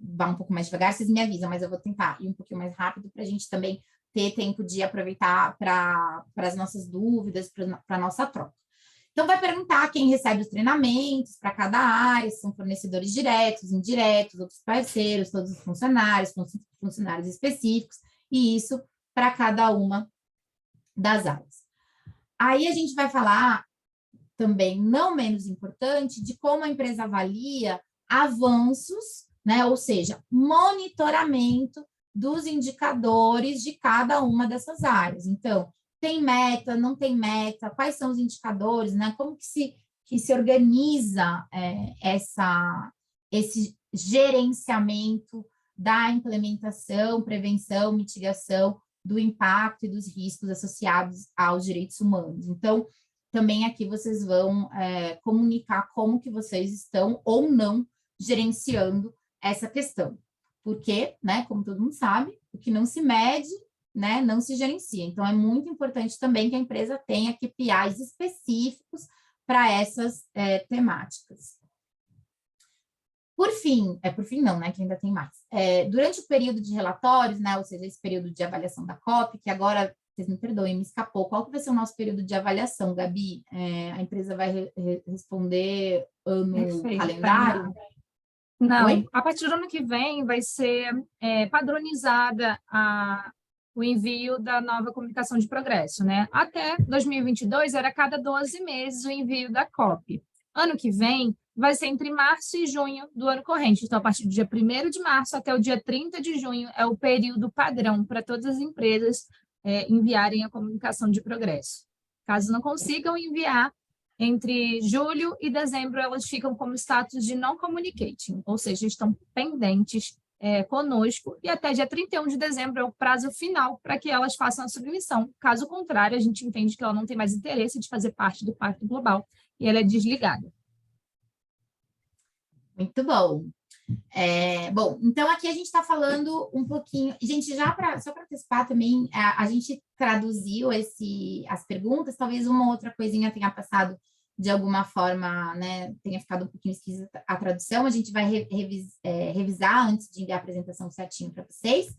vá um pouco mais devagar, vocês me avisam, mas eu vou tentar ir um pouquinho mais rápido para a gente também ter tempo de aproveitar para as nossas dúvidas, para a nossa troca. Então, vai perguntar quem recebe os treinamentos para cada área, se são fornecedores diretos, indiretos, outros parceiros, todos os funcionários específicos, e isso para cada uma das áreas. Aí a gente vai falar também, não menos importante, de como a empresa avalia avanços, né? Ou seja, monitoramento dos indicadores de cada uma dessas áreas. Então, tem meta, não tem meta, quais são os indicadores, né? Como que se organiza esse gerenciamento da implementação, prevenção, mitigação do impacto e dos riscos associados aos direitos humanos. Então, também aqui vocês vão comunicar como que vocês estão ou não gerenciando essa questão. Porque, né, como todo mundo sabe, o que não se mede, né, não se gerencia. Então, é muito importante também que a empresa tenha KPIs específicos para essas temáticas. Por fim não, né, que ainda tem mais. Durante o período de relatórios, né, ou seja, esse período de avaliação da COP, que agora, vocês me perdoem, me escapou, qual que vai ser o nosso período de avaliação, Gabi? A empresa vai responder ano calendário? Não, Oi? a partir do ano que vem vai ser padronizada o envio da nova comunicação de progresso, né? Até 2022 era a cada 12 meses o envio da COP. Ano que vem vai ser entre março e junho do ano corrente. Então, a partir do dia 1º de março até o dia 30 de junho é o período padrão para todas as empresas enviarem a comunicação de progresso. Caso não consigam enviar, entre julho e dezembro, elas ficam como status de non communicating, ou seja, estão pendentes conosco, e até dia 31 de dezembro é o prazo final para que elas façam a submissão. Caso contrário, a gente entende que ela não tem mais interesse de fazer parte do Pacto Global e ela é desligada. Muito bom. Bom, então aqui a gente está falando um pouquinho, gente, só para antecipar também, a gente traduziu as perguntas, talvez uma outra coisinha tenha passado de alguma forma, né, tenha ficado um pouquinho esquisita a tradução, a gente vai revisar antes de enviar a apresentação certinho para vocês,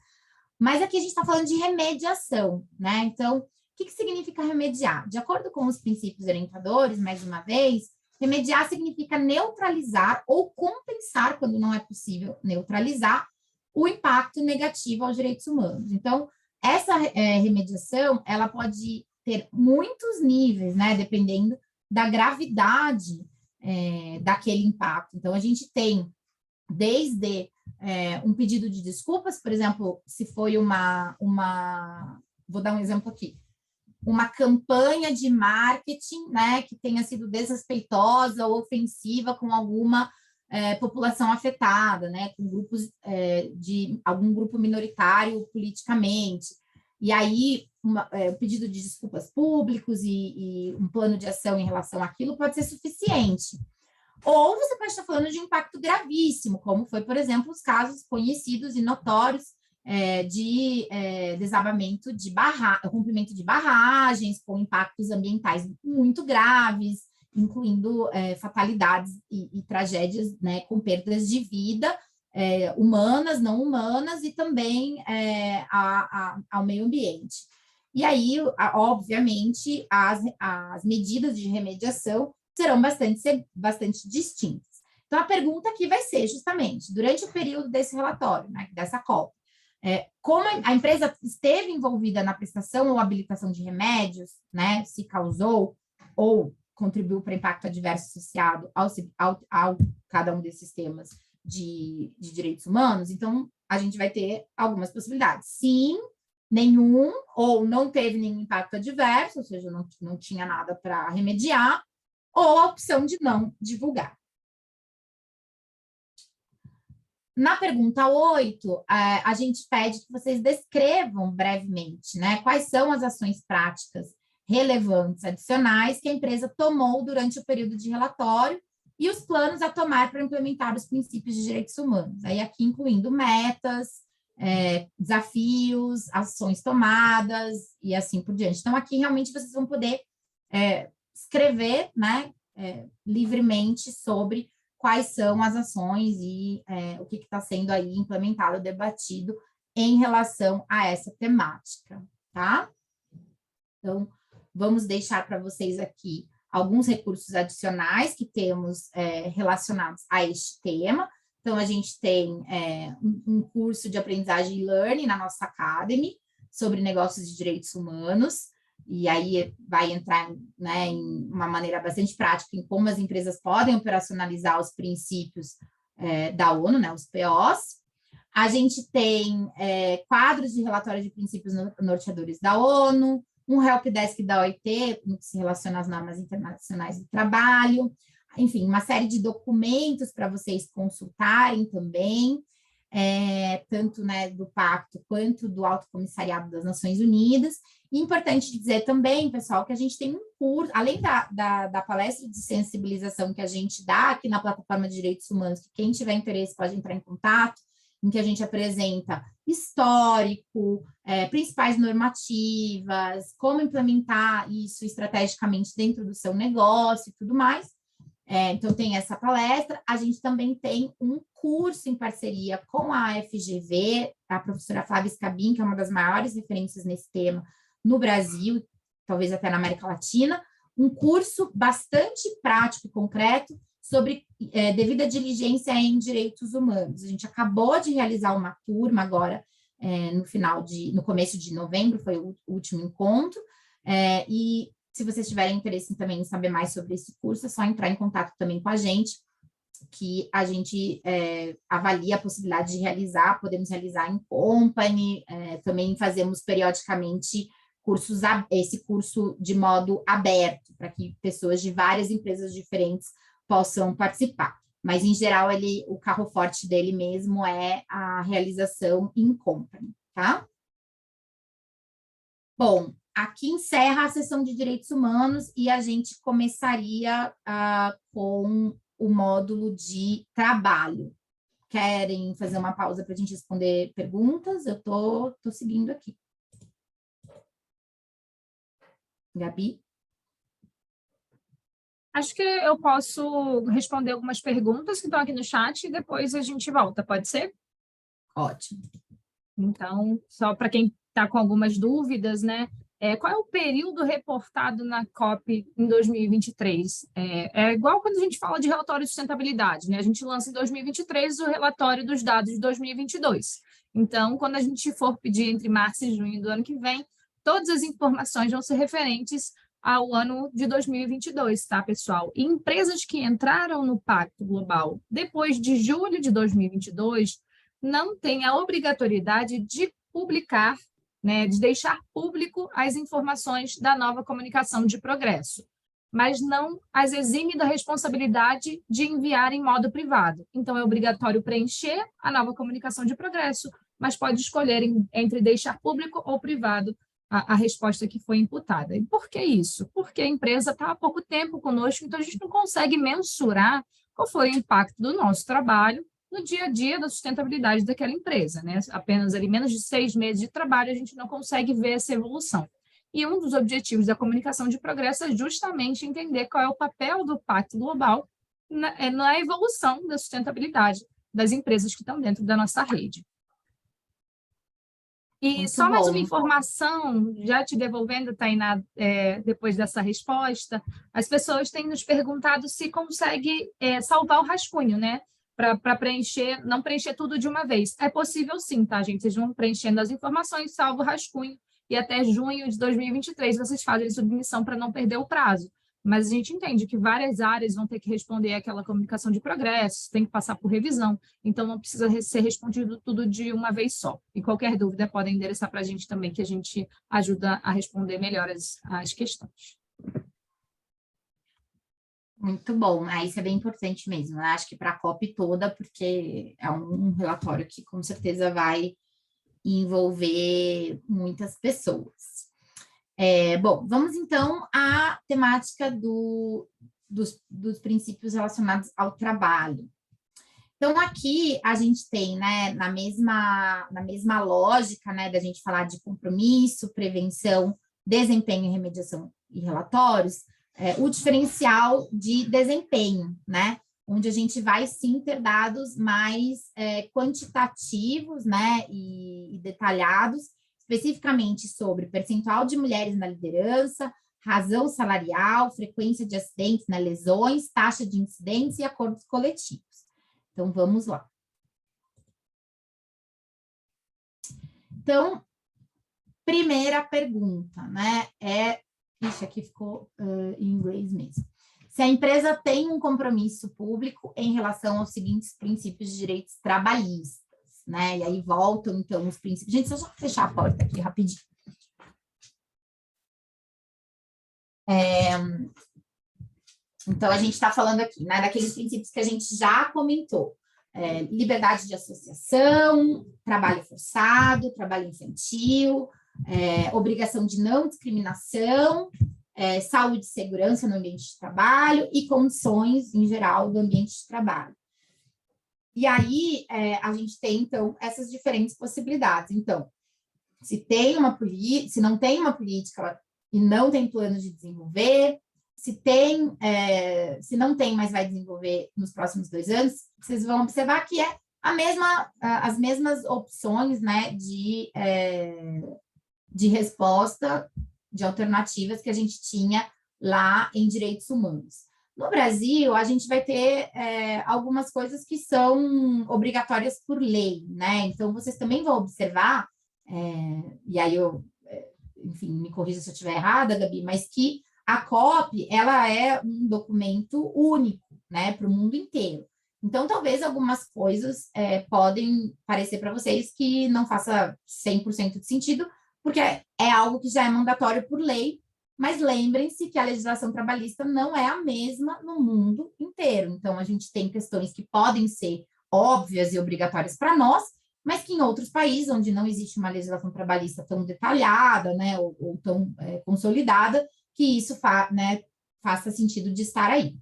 mas aqui a gente está falando de remediação, né, então, o que significa remediar? De acordo com os princípios orientadores, mais uma vez, remediar significa neutralizar ou compensar, quando não é possível neutralizar, o impacto negativo aos direitos humanos. Então, essa remediação, ela pode ter muitos níveis, né? Dependendo da gravidade daquele impacto. Então, a gente tem desde um pedido de desculpas, por exemplo, se foi vou dar um exemplo aqui, uma campanha de marketing, né, que tenha sido desrespeitosa ou ofensiva com alguma população afetada, né, com grupos de algum grupo minoritário politicamente. E aí, o pedido de desculpas públicos e um plano de ação em relação àquilo pode ser suficiente. Ou você pode estar falando de um impacto gravíssimo, como foi, por exemplo, os casos conhecidos e notórios de desabamento de rompimento de barragens, com impactos ambientais muito graves, incluindo fatalidades e tragédias, né, com perdas de vida, humanas, não humanas, e também ao meio ambiente. E aí, obviamente, as medidas de remediação serão bastante distintas. Então, a pergunta aqui vai ser justamente, durante o período desse relatório, né, dessa COP, como a empresa esteve envolvida na prestação ou habilitação de remédios, né, se causou ou contribuiu para impacto adverso associado ao cada um desses temas de direitos humanos. Então, a gente vai ter algumas possibilidades. Sim, nenhum, ou não teve nenhum impacto adverso, ou seja, não tinha nada para remediar, ou a opção de não divulgar. Na pergunta 8, a gente pede que vocês descrevam brevemente, né, quais são as ações práticas relevantes adicionais que a empresa tomou durante o período de relatório e os planos a tomar para implementar os princípios de direitos humanos. Aí aqui incluindo metas, desafios, ações tomadas e assim por diante. Então, aqui realmente vocês vão poder escrever, né, livremente sobre quais são as ações e o que está sendo aí implementado, debatido em relação a essa temática, tá? Então, vamos deixar para vocês aqui alguns recursos adicionais que temos relacionados a este tema. Então, a gente tem um curso de aprendizagem e learning na nossa Academy sobre negócios de direitos humanos, e aí vai entrar, né, em uma maneira bastante prática em como as empresas podem operacionalizar os princípios da ONU, né, os POs. A gente tem quadros de relatório de princípios norteadores da ONU, um helpdesk da OIT, no que se relaciona às normas internacionais do trabalho, enfim, uma série de documentos para vocês consultarem também, tanto, né, do Pacto quanto do Alto Comissariado das Nações Unidas. E importante dizer também, pessoal, que a gente tem um curso, além da palestra de sensibilização que a gente dá aqui na plataforma de direitos humanos, que quem tiver interesse pode entrar em contato, em que a gente apresenta histórico, principais normativas, como implementar isso estrategicamente dentro do seu negócio e tudo mais. Então, tem essa palestra. A gente também tem um curso em parceria com a FGV, a professora Flávia Scabin, que é uma das maiores referências nesse tema no Brasil, talvez até na América Latina, um curso bastante prático e concreto sobre devida diligência em direitos humanos. A gente acabou de realizar uma turma agora, no começo de novembro, foi o último encontro, e se vocês tiverem interesse também em saber mais sobre esse curso, é só entrar em contato também com a gente, que a gente avalia a possibilidade de realizar, podemos realizar em company, também fazemos periodicamente esse curso de modo aberto, para que pessoas de várias empresas diferentes possam participar. Mas, em geral, o carro forte dele mesmo é a realização em company, tá? Bom, aqui encerra a sessão de direitos humanos e a gente começaria com o módulo de trabalho. Querem fazer uma pausa para a gente responder perguntas? Eu tô seguindo aqui. Gabi? Acho que eu posso responder algumas perguntas que estão aqui no chat e depois a gente volta, pode ser? Ótimo. Então, só para quem está com algumas dúvidas, né? Qual é o período reportado na COP em 2023? É igual quando a gente fala de relatório de sustentabilidade, né? A gente lança em 2023 o relatório dos dados de 2022. Então, quando a gente for pedir entre março e junho do ano que vem, todas as informações vão ser referentes ao ano de 2022, tá, pessoal? E empresas que entraram no Pacto Global depois de julho de 2022 não têm a obrigatoriedade de publicar, né, de deixar público as informações da nova comunicação de progresso, mas não as exime da responsabilidade de enviar em modo privado. Então, é obrigatório preencher a nova comunicação de progresso, mas pode escolher entre deixar público ou privado a resposta que foi imputada. E por que isso? Porque a empresa está há pouco tempo conosco, então a gente não consegue mensurar qual foi o impacto do nosso trabalho no dia a dia da sustentabilidade daquela empresa, né? Apenas ali menos de 6 meses de trabalho, a gente não consegue ver essa evolução. E um dos objetivos da comunicação de progresso é justamente entender qual é o papel do Pacto Global na evolução da sustentabilidade das empresas que estão dentro da nossa rede. E Muito só mais bom. uma informação, já te devolvendo, Tainá, depois dessa resposta, as pessoas têm nos perguntado se consegue salvar o rascunho, né? Para preencher, não preencher tudo de uma vez. É possível sim, tá, gente? Vocês vão preenchendo as informações, salva o rascunho, e até junho de 2023 vocês fazem submissão para não perder o prazo. Mas a gente entende que várias áreas vão ter que responder àquela comunicação de progresso, tem que passar por revisão, então não precisa ser respondido tudo de uma vez só. E qualquer dúvida podem endereçar para a gente também, que a gente ajuda a responder melhor as questões. Muito bom, isso é bem importante mesmo, né? Acho que para a COP toda, porque é um relatório que com certeza vai envolver muitas pessoas. Bom, vamos então à temática dos princípios relacionados ao trabalho. Então, aqui a gente tem, né, na mesma lógica, né, da gente falar de compromisso, prevenção, desempenho, remediação e relatórios, o diferencial de desempenho, né, onde a gente vai sim ter dados mais quantitativos, né, e detalhados, especificamente sobre percentual de mulheres na liderança, razão salarial, frequência de acidentes, né, lesões, taxa de incidentes e acordos coletivos. Então, vamos lá. Então, primeira pergunta, né, Ixi, aqui ficou em inglês mesmo. Se a empresa tem um compromisso público em relação aos seguintes princípios de direitos trabalhistas, né? E aí voltam, então, os princípios. Gente, deixa eu só fechar a porta aqui rapidinho. Então, a gente está falando aqui, né, daqueles princípios que a gente já comentou. Liberdade de associação, trabalho forçado, trabalho infantil, obrigação de não discriminação, saúde e segurança no ambiente de trabalho e condições, em geral, do ambiente de trabalho. E aí, a gente tem, então, essas diferentes possibilidades. Então, se não tem uma política e não tem plano de desenvolver, se não tem, mas vai desenvolver nos próximos 2 anos, vocês vão observar que as mesmas opções, né, de resposta, de alternativas que a gente tinha lá em direitos humanos. No Brasil, a gente vai ter algumas coisas que são obrigatórias por lei, né? Então, vocês também vão observar, e aí enfim, me corrija se eu estiver errada, Gabi, mas que a COP, ela é um documento único, né, para o mundo inteiro. Então, talvez algumas coisas podem parecer para vocês que não faça 100% de sentido, porque é algo que já é mandatório por lei, mas lembrem-se que a legislação trabalhista não é a mesma no mundo inteiro. Então, a gente tem questões que podem ser óbvias e obrigatórias para nós, mas que em outros países, onde não existe uma legislação trabalhista tão detalhada, né, ou tão consolidada, que isso faça sentido de estar aí.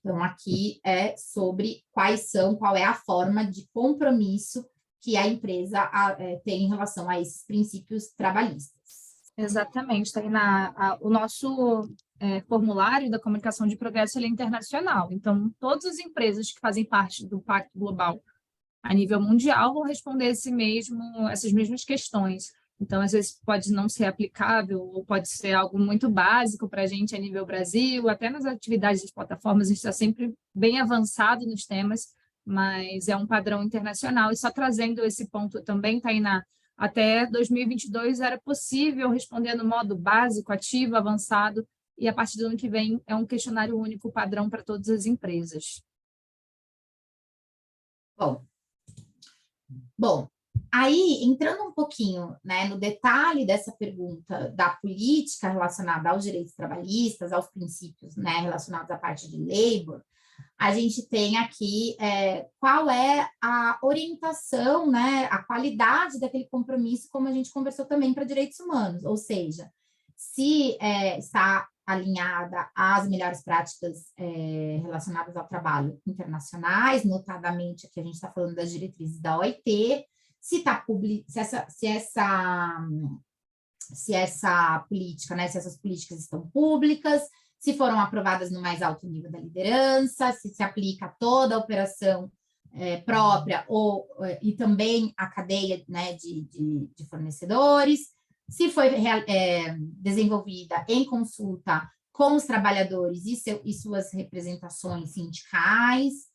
Então, aqui é sobre qual é a forma de compromisso que a empresa tem em relação a esses princípios trabalhistas. Exatamente, Tainá. O nosso formulário da comunicação de progresso ele é internacional. Então, todas as empresas que fazem parte do Pacto Global a nível mundial vão responder essas mesmas questões. Então, às vezes, pode não ser aplicável ou pode ser algo muito básico para a gente a nível Brasil, até nas atividades das plataformas, a gente está sempre bem avançado nos temas, mas é um padrão internacional. E só trazendo esse ponto também, Tainá, Até 2022 era possível responder no modo básico, ativo, avançado, e a partir do ano que vem é um questionário único padrão para todas as empresas. Bom, aí, entrando um pouquinho, né, no detalhe dessa pergunta da política relacionada aos direitos trabalhistas, aos princípios, né, relacionados à parte de labor, a gente tem aqui qual é a orientação, né, a qualidade daquele compromisso, como a gente conversou também para direitos humanos, ou seja, se está alinhada às melhores práticas relacionadas ao trabalho internacionais, notadamente aqui a gente está falando das diretrizes da OIT, se essa política, né, se essas políticas estão públicas, se foram aprovadas no mais alto nível da liderança, se aplica a toda a operação própria e também a cadeia, né, de fornecedores, se foi desenvolvida em consulta com os trabalhadores e suas representações sindicais,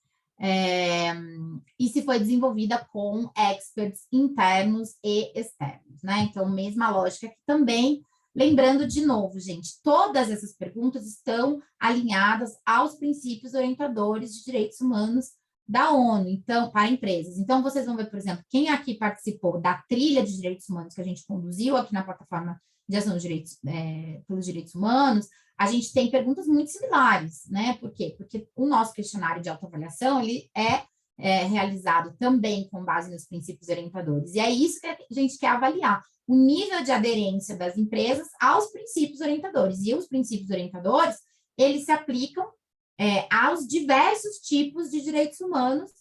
e se foi desenvolvida com experts internos e externos, né? Então, mesma lógica aqui também. Lembrando de novo, gente, todas essas perguntas estão alinhadas aos princípios orientadores de direitos humanos da ONU, então, para empresas. Então, vocês vão ver, por exemplo, quem aqui participou da trilha de direitos humanos que a gente conduziu aqui na plataforma de ação de direitos, pelos direitos humanos, a gente tem perguntas muito similares, né? Por quê? Porque o nosso questionário de autoavaliação, ele é realizado também com base nos princípios orientadores. E é isso que a gente quer avaliar, o nível de aderência das empresas aos princípios orientadores. E os princípios orientadores, eles se aplicam aos diversos tipos de direitos humanos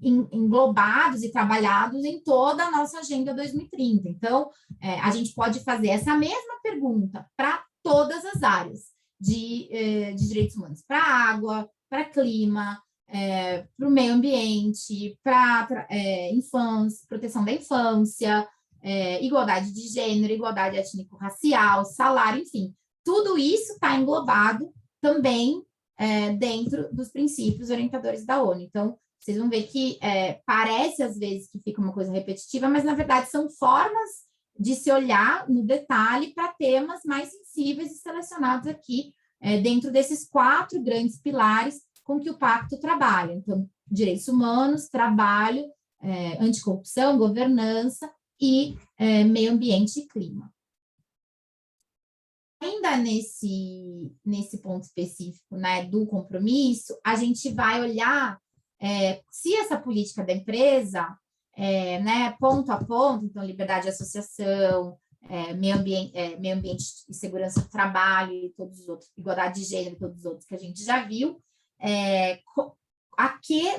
englobados e trabalhados em toda a nossa Agenda 2030. Então, a gente pode fazer essa mesma pergunta para todas as áreas de direitos humanos, para a água, para clima, para o meio ambiente, para infância, proteção da infância, igualdade de gênero, igualdade étnico-racial, salário, enfim. Tudo isso está englobado também dentro dos princípios orientadores da ONU. Então, vocês vão ver que parece, às vezes, que fica uma coisa repetitiva, mas, na verdade, são formas de se olhar no detalhe para temas mais sensíveis e selecionados aqui dentro desses 4 grandes pilares com que o Pacto trabalha. Então, direitos humanos, trabalho, anticorrupção, governança e meio ambiente e clima. Ainda nesse ponto específico, né, do compromisso, a gente vai olhar se essa política da empresa, né, ponto a ponto, então liberdade de associação, meio ambiente e segurança do trabalho e todos os outros, igualdade de gênero e todos os outros que a gente já viu,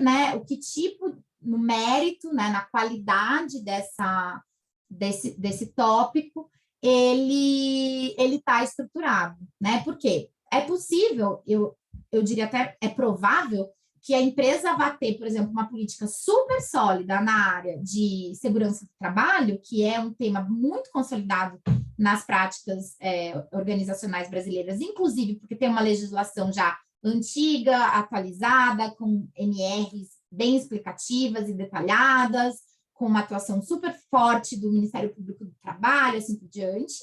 né, o que tipo, no mérito, né, na qualidade desse tópico, ele está estruturado, né? Por quê? É possível, eu diria até, é provável que a empresa vá ter, por exemplo, uma política super sólida na área de segurança do trabalho, que é um tema muito consolidado nas práticas organizacionais brasileiras, inclusive porque tem uma legislação já antiga, atualizada, com NRs bem explicativas e detalhadas, com uma atuação super forte do Ministério Público do Trabalho, assim por diante,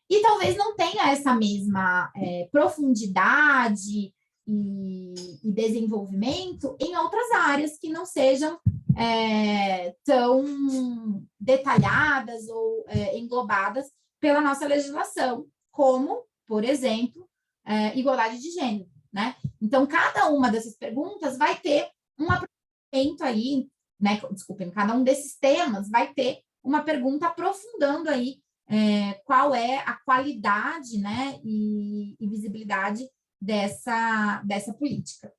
e talvez não tenha essa mesma profundidade e desenvolvimento em outras áreas que não sejam tão detalhadas ou englobadas pela nossa legislação, como, por exemplo, igualdade de gênero, né? Então, cada uma dessas perguntas vai ter um aprofundamento aí, né? Desculpem, cada um desses temas vai ter uma pergunta aprofundando aí qual é a qualidade, né, e visibilidade dessa política.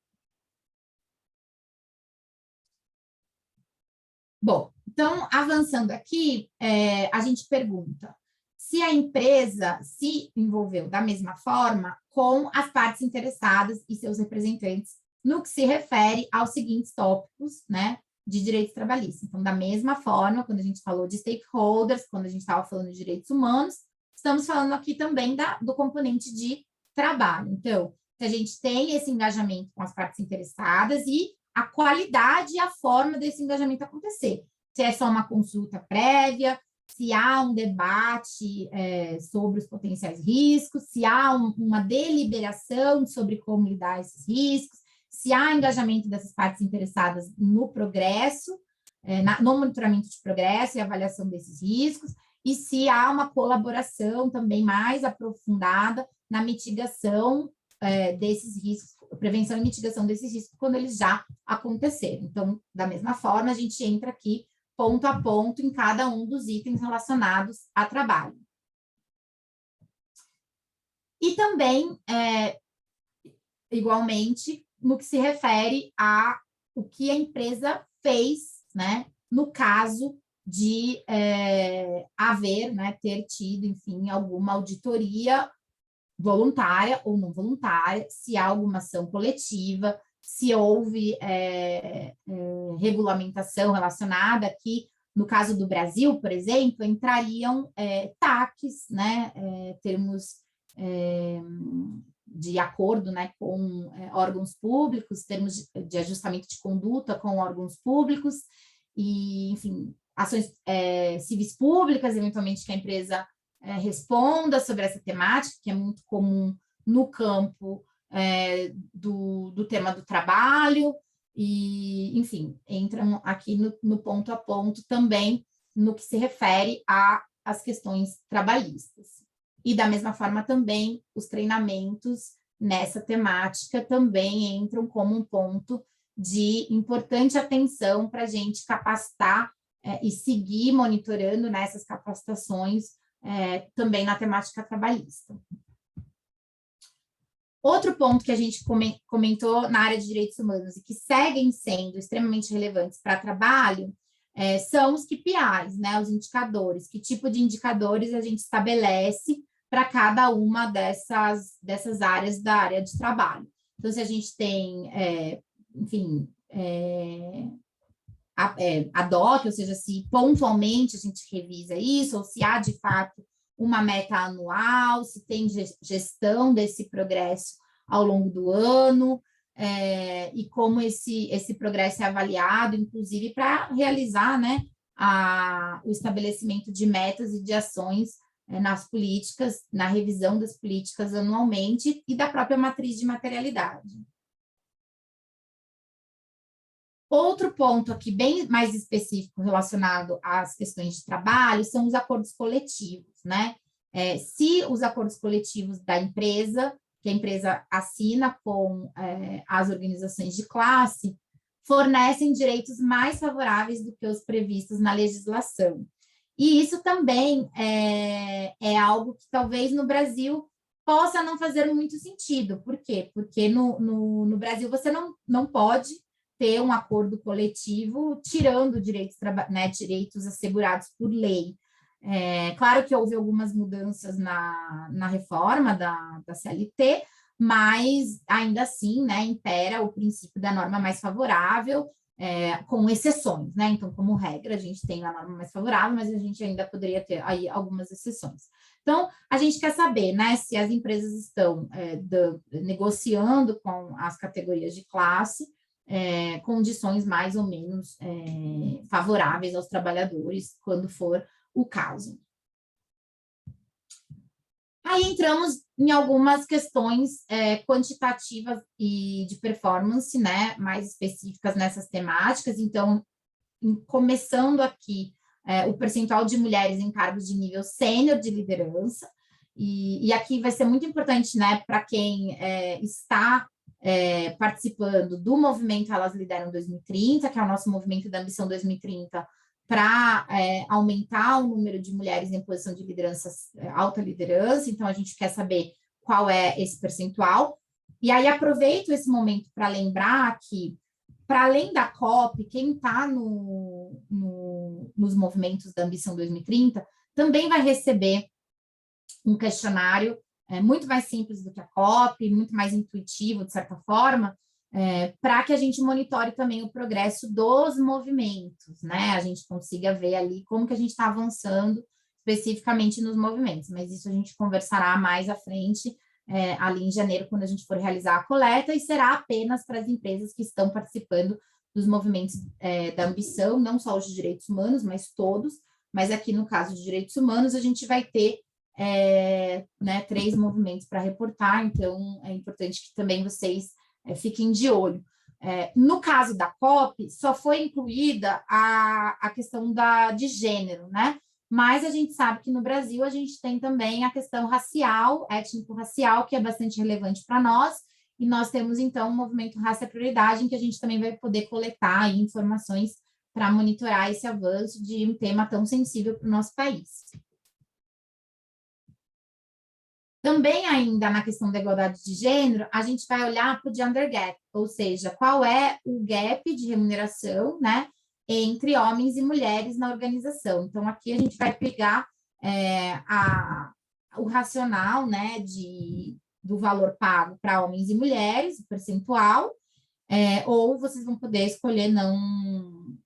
Bom, então, avançando aqui, a gente pergunta se a empresa se envolveu da mesma forma com as partes interessadas e seus representantes no que se refere aos seguintes tópicos, né, de direitos trabalhistas. Então, da mesma forma, quando a gente falou de stakeholders, quando a gente estava falando de direitos humanos, estamos falando aqui também do componente de trabalho. Então, se a gente tem esse engajamento com as partes interessadas e a qualidade e a forma desse engajamento acontecer. se é só uma consulta prévia, se há um debate sobre os potenciais riscos, se há uma deliberação sobre como lidar esses riscos, se há engajamento dessas partes interessadas no progresso, no monitoramento de progresso e avaliação desses riscos, e se há uma colaboração também mais aprofundada na mitigação desses riscos, prevenção e mitigação desses riscos quando eles já aconteceram. Então, da mesma forma, a gente entra aqui ponto a ponto em cada um dos itens relacionados a trabalho. E também, igualmente, no que se refere a o que a empresa fez, né, no caso de haver, né, ter tido, enfim, alguma auditoria voluntária ou não voluntária, se há alguma ação coletiva, se houve regulamentação relacionada aqui, no caso do Brasil, por exemplo, entrariam TACs, né, termos de acordo, né, com órgãos públicos, termos de ajustamento de conduta com órgãos públicos, e, enfim, ações civis públicas, eventualmente, que a empresa responda sobre essa temática, que é muito comum no campo do tema do trabalho, e, enfim, entram aqui no ponto a ponto também no que se refere às questões trabalhistas. E, da mesma forma, também os treinamentos nessa temática também entram como um ponto de importante atenção para a gente capacitar e seguir monitorando nessas capacitações também na temática trabalhista. Outro ponto que a gente comentou na área de direitos humanos e que seguem sendo extremamente relevantes para trabalho são os KPIs, né, os indicadores. Que tipo de indicadores a gente estabelece para cada uma dessas áreas da área de trabalho. Então, se a gente tem, enfim, a DOC, ou seja, se pontualmente a gente revisa isso, ou se há, de fato, uma meta anual, se tem gestão desse progresso ao longo do ano, e como esse progresso é avaliado, inclusive para realizar, né, o estabelecimento de metas e de ações nas políticas, na revisão das políticas anualmente e da própria matriz de materialidade. Outro ponto aqui bem mais específico relacionado às questões de trabalho são os acordos coletivos, né? Se os acordos coletivos da empresa, que a empresa assina com as organizações de classe, fornecem direitos mais favoráveis do que os previstos na legislação. E isso também é algo que talvez no Brasil possa não fazer muito sentido. Por quê? Porque no Brasil você não pode ter um acordo coletivo tirando direitos, né, direitos assegurados por lei. Claro que houve algumas mudanças na reforma da CLT, mas ainda assim, né, impera o princípio da norma mais favorável, com exceções, né? Então, como regra, a gente tem a norma mais favorável, mas a gente ainda poderia ter aí algumas exceções. Então, a gente quer saber, né, se as empresas estão negociando com as categorias de classe condições mais ou menos favoráveis aos trabalhadores, quando for o caso. Aí entramos em algumas questões quantitativas e de performance, né, mais específicas nessas temáticas. Então, começando aqui, o percentual de mulheres em cargos de nível sênior de liderança, e aqui vai ser muito importante, né, para quem está participando do movimento Elas Lideram 2030, que é o nosso movimento da Ambição 2030, para aumentar o número de mulheres em posição de liderança, alta liderança. Então, a gente quer saber qual é esse percentual. E aí, aproveito esse momento para lembrar que, para além da COP, quem está nos movimentos da Ambição 2030 também vai receber um questionário muito mais simples do que a COP, muito mais intuitivo, de certa forma, para que a gente monitore também o progresso dos movimentos, né? A gente consiga ver ali como que a gente está avançando especificamente nos movimentos, mas isso a gente conversará mais à frente, ali em janeiro, quando a gente for realizar a coleta, e será apenas para as empresas que estão participando dos movimentos da ambição, não só os de direitos humanos, mas todos. Mas aqui no caso de direitos humanos, a gente vai ter 3 movimentos para reportar, então é importante que também vocês fiquem de olho. No caso da COP, só foi incluída a questão de gênero, né? Mas a gente sabe que no Brasil a gente tem também a questão racial, étnico-racial, que é bastante relevante para nós, e nós temos, então, o movimento Raça é Prioridade, em que a gente também vai poder coletar aí informações para monitorar esse avanço de um tema tão sensível para o nosso país. Também ainda na questão da igualdade de gênero, a gente vai olhar para o gender gap, ou seja, qual é o gap de remuneração, né, entre homens e mulheres na organização. Então, aqui a gente vai pegar o racional, né, do valor pago para homens e mulheres, o percentual, ou vocês vão poder escolher não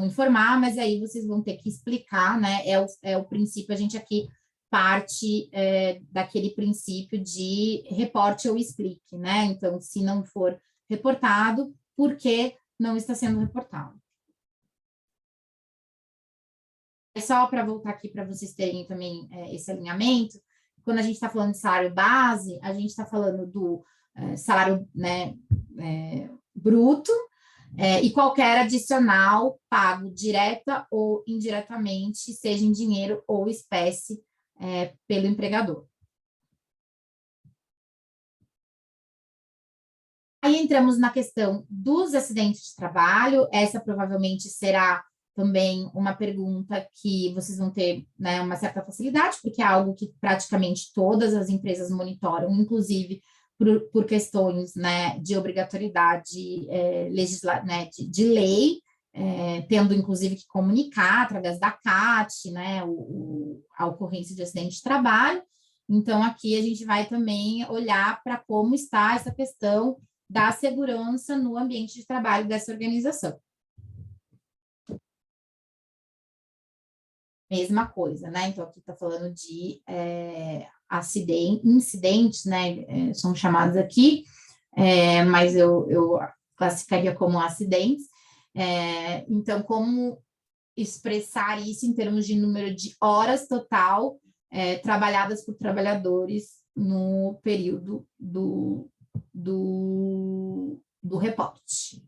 informar, mas aí vocês vão ter que explicar, né, é o princípio, a gente aqui parte daquele princípio de reporte ou explique, né? Então, se não for reportado, por que não está sendo reportado? É só para voltar aqui para vocês terem também esse alinhamento, quando a gente está falando de salário base, a gente está falando do salário, né, bruto, e qualquer adicional pago direta ou indiretamente, seja em dinheiro ou espécie, pelo empregador. Aí entramos na questão dos acidentes de trabalho. Essa provavelmente será também uma pergunta que vocês vão ter, né, uma certa facilidade, porque é algo que praticamente todas as empresas monitoram, inclusive por questões, né, de obrigatoriedade né, de lei, tendo inclusive que comunicar através da CAT, né, a ocorrência de acidente de trabalho. Então, aqui a gente vai também olhar para como está essa questão da segurança no ambiente de trabalho dessa organização. Mesma coisa, né? Então, aqui está falando de incidentes, né? São chamados aqui, mas eu classificaria como acidentes. Então, como expressar isso em termos de número de horas total trabalhadas por trabalhadores no período do reporte.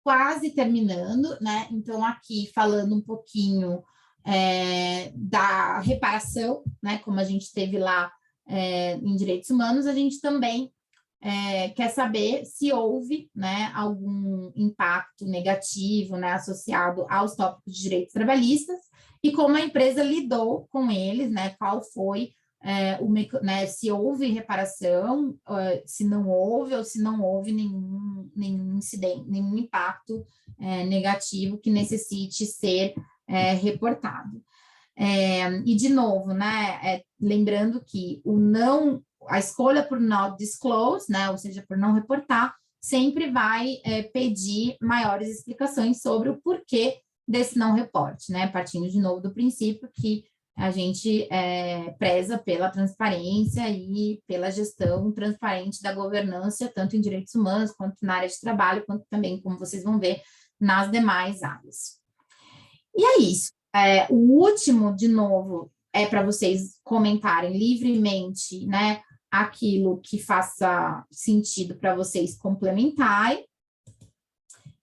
Quase terminando, né? Então, aqui falando um pouquinho da reparação, né? Como a gente teve lá em direitos humanos, a gente também quer saber se houve, né, algum impacto negativo, né, associado aos tópicos de direitos trabalhistas e como a empresa lidou com eles, né, qual foi né, se houve reparação, se não houve ou se não houve nenhum incidente, nenhum impacto negativo que necessite ser reportado. E, de novo, né, lembrando que a escolha por not disclose, né, ou seja, por não reportar, sempre vai pedir maiores explicações sobre o porquê desse não reporte, né, partindo de novo do princípio que a gente preza pela transparência e pela gestão transparente da governança, tanto em direitos humanos, quanto na área de trabalho, quanto também, como vocês vão ver, nas demais áreas. E é isso. O último, de novo, é para vocês comentarem livremente, né, aquilo que faça sentido para vocês complementarem.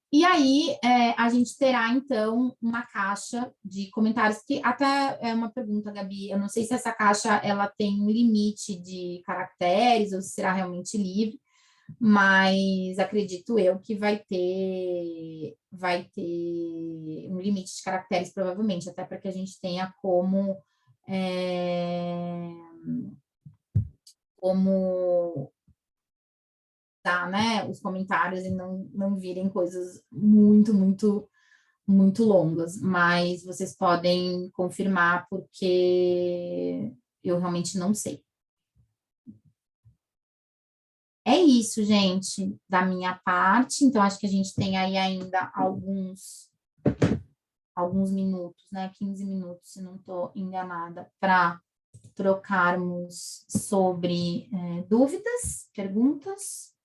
E aí, a gente terá, então, uma caixa de comentários, que até é uma pergunta, Gabi, eu não sei se essa caixa ela tem um limite de caracteres ou se será realmente livre, mas acredito eu que vai ter um limite de caracteres, provavelmente, até para que a gente tenha como né, os comentários e não virem coisas muito, muito, muito longas, mas vocês podem confirmar, porque eu realmente não sei. É isso, gente, da minha parte. Então, acho que a gente tem aí ainda alguns minutos, né? 15 minutos, se não estou enganada, para trocarmos sobre dúvidas, perguntas.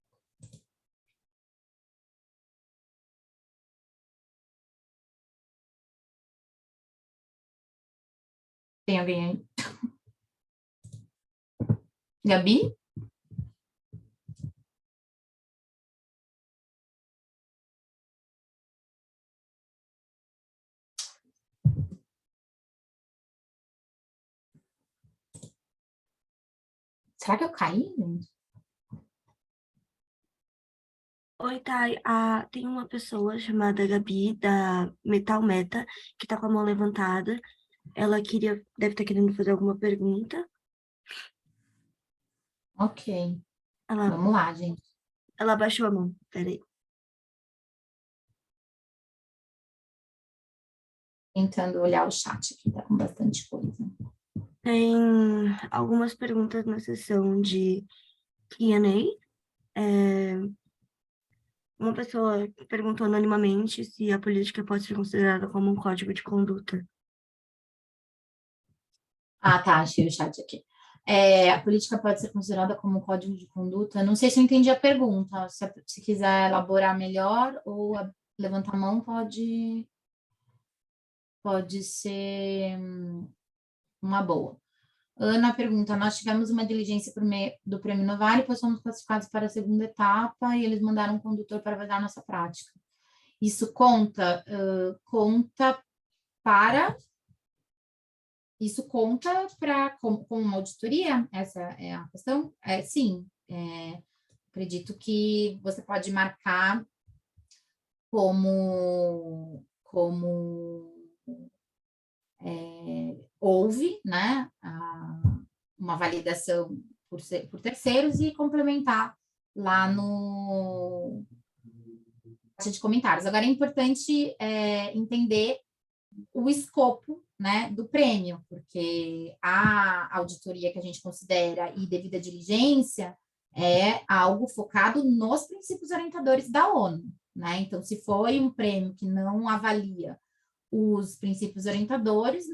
Tem alguém aí? Gabi? Será que eu caí, gente? Oi, Thay. Tem uma pessoa chamada Gabi, da Metal Meta, que tá com a mão levantada. Ela deve estar querendo fazer alguma pergunta. Ok. Ela, Vamos lá, gente. ela abaixou a mão. Peraí. Tentando olhar o chat aqui, tá com bastante coisa. Tem algumas perguntas na seção de Q&A. Uma pessoa perguntou anonimamente se a política pode ser considerada como um código de conduta. Ah, tá, achei o chat aqui. A política pode ser considerada como um código de conduta? Não sei se eu entendi a pergunta. Se quiser elaborar melhor ou levantar a mão, pode ser uma boa. Ana pergunta: nós tivemos uma diligência do Prêmio Novare, pois fomos classificados para a segunda etapa e eles mandaram um condutor para validar nossa prática. Isso conta para... Isso conta como uma auditoria? Essa é a questão? Sim. Acredito que você pode marcar como houve, né, uma validação por terceiros e complementar lá no caixa de comentários. Agora, é importante entender o escopo, né, do prêmio, porque a auditoria que a gente considera e devida diligência é algo focado nos princípios orientadores da ONU, né? Então, se foi um prêmio que não avalia os princípios orientadores,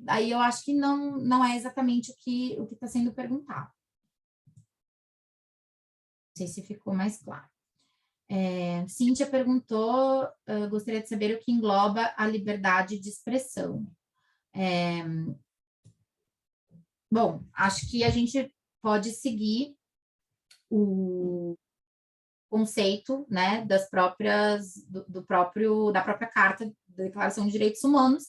aí eu acho que não é exatamente o que está sendo perguntado. Não sei se ficou mais claro. Cíntia perguntou, gostaria de saber o que engloba a liberdade de expressão. Bom, acho que a gente pode seguir o conceito, né, da própria Carta da Declaração de Direitos Humanos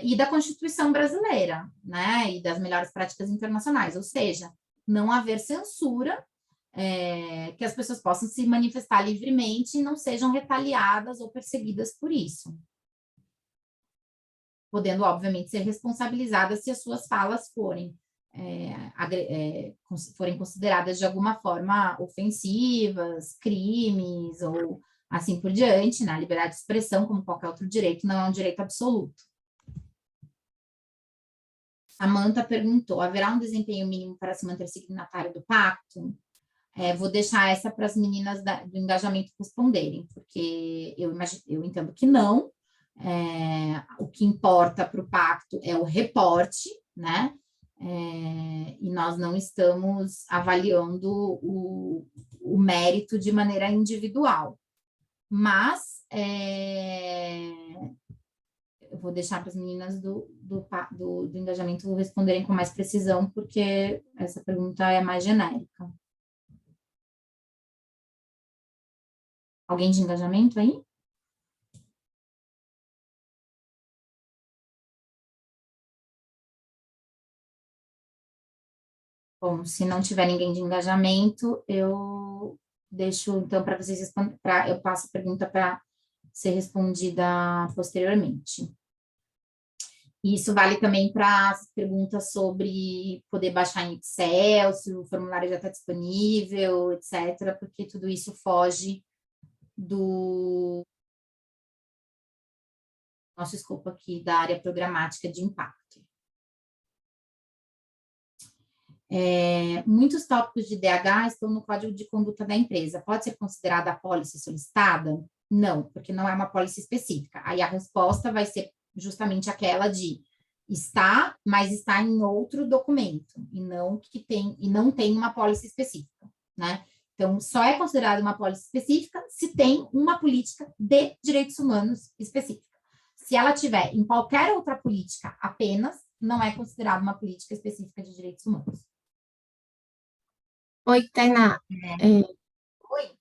e da Constituição Brasileira, né, e das melhores práticas internacionais, ou seja, não haver censura, que as pessoas possam se manifestar livremente e não sejam retaliadas ou perseguidas por isso, podendo, obviamente, ser responsabilizadas se as suas falas forem consideradas de alguma forma ofensivas, crimes ou assim por diante, né? A liberdade de expressão, como qualquer outro direito, não é um direito absoluto. Samantha perguntou: haverá um desempenho mínimo para se manter signatário do pacto? Vou deixar essa para as meninas do engajamento responderem, porque eu entendo que não. O que importa para o pacto é o reporte, né? E nós não estamos avaliando o mérito de maneira individual. Mas eu vou deixar para as meninas do engajamento responderem com mais precisão, porque essa pergunta é mais genérica. Alguém de engajamento aí? Bom, se não tiver ninguém de engajamento, eu deixo, então, para vocês responderem, eu passo a pergunta para ser respondida posteriormente. E isso vale também para as perguntas sobre poder baixar em Excel, se o formulário já está disponível, etc., porque tudo isso foge do nosso escopo aqui da área programática de impacto. Muitos tópicos de DH estão no código de conduta da empresa. Pode ser considerada a pólice solicitada? Não, porque não é uma pólice específica. Aí a resposta vai ser justamente aquela de Está, mas está em outro documento, e não tem uma pólice específica, né? Então, só é considerada uma pólice específica se tem uma política de direitos humanos específica. Se ela tiver em qualquer outra política apenas, não é considerada uma política específica de direitos humanos. Oi, Tainá. Oi.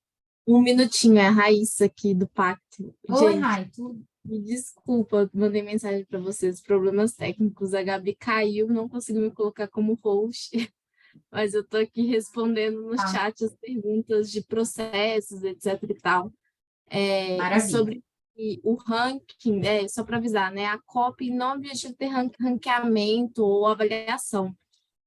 Um minutinho, é a Raíssa aqui do Pacto. Oi, Gente, Rai, tudo? me desculpa, mandei mensagem para vocês, problemas técnicos. A Gabi caiu, não conseguiu me colocar como host, mas eu tô aqui respondendo no Tá. chat as perguntas de processos, etc e tal. E Maravilha. sobre o ranking, só para avisar, né? A COP não é objetivo ter ranqueamento ou avaliação.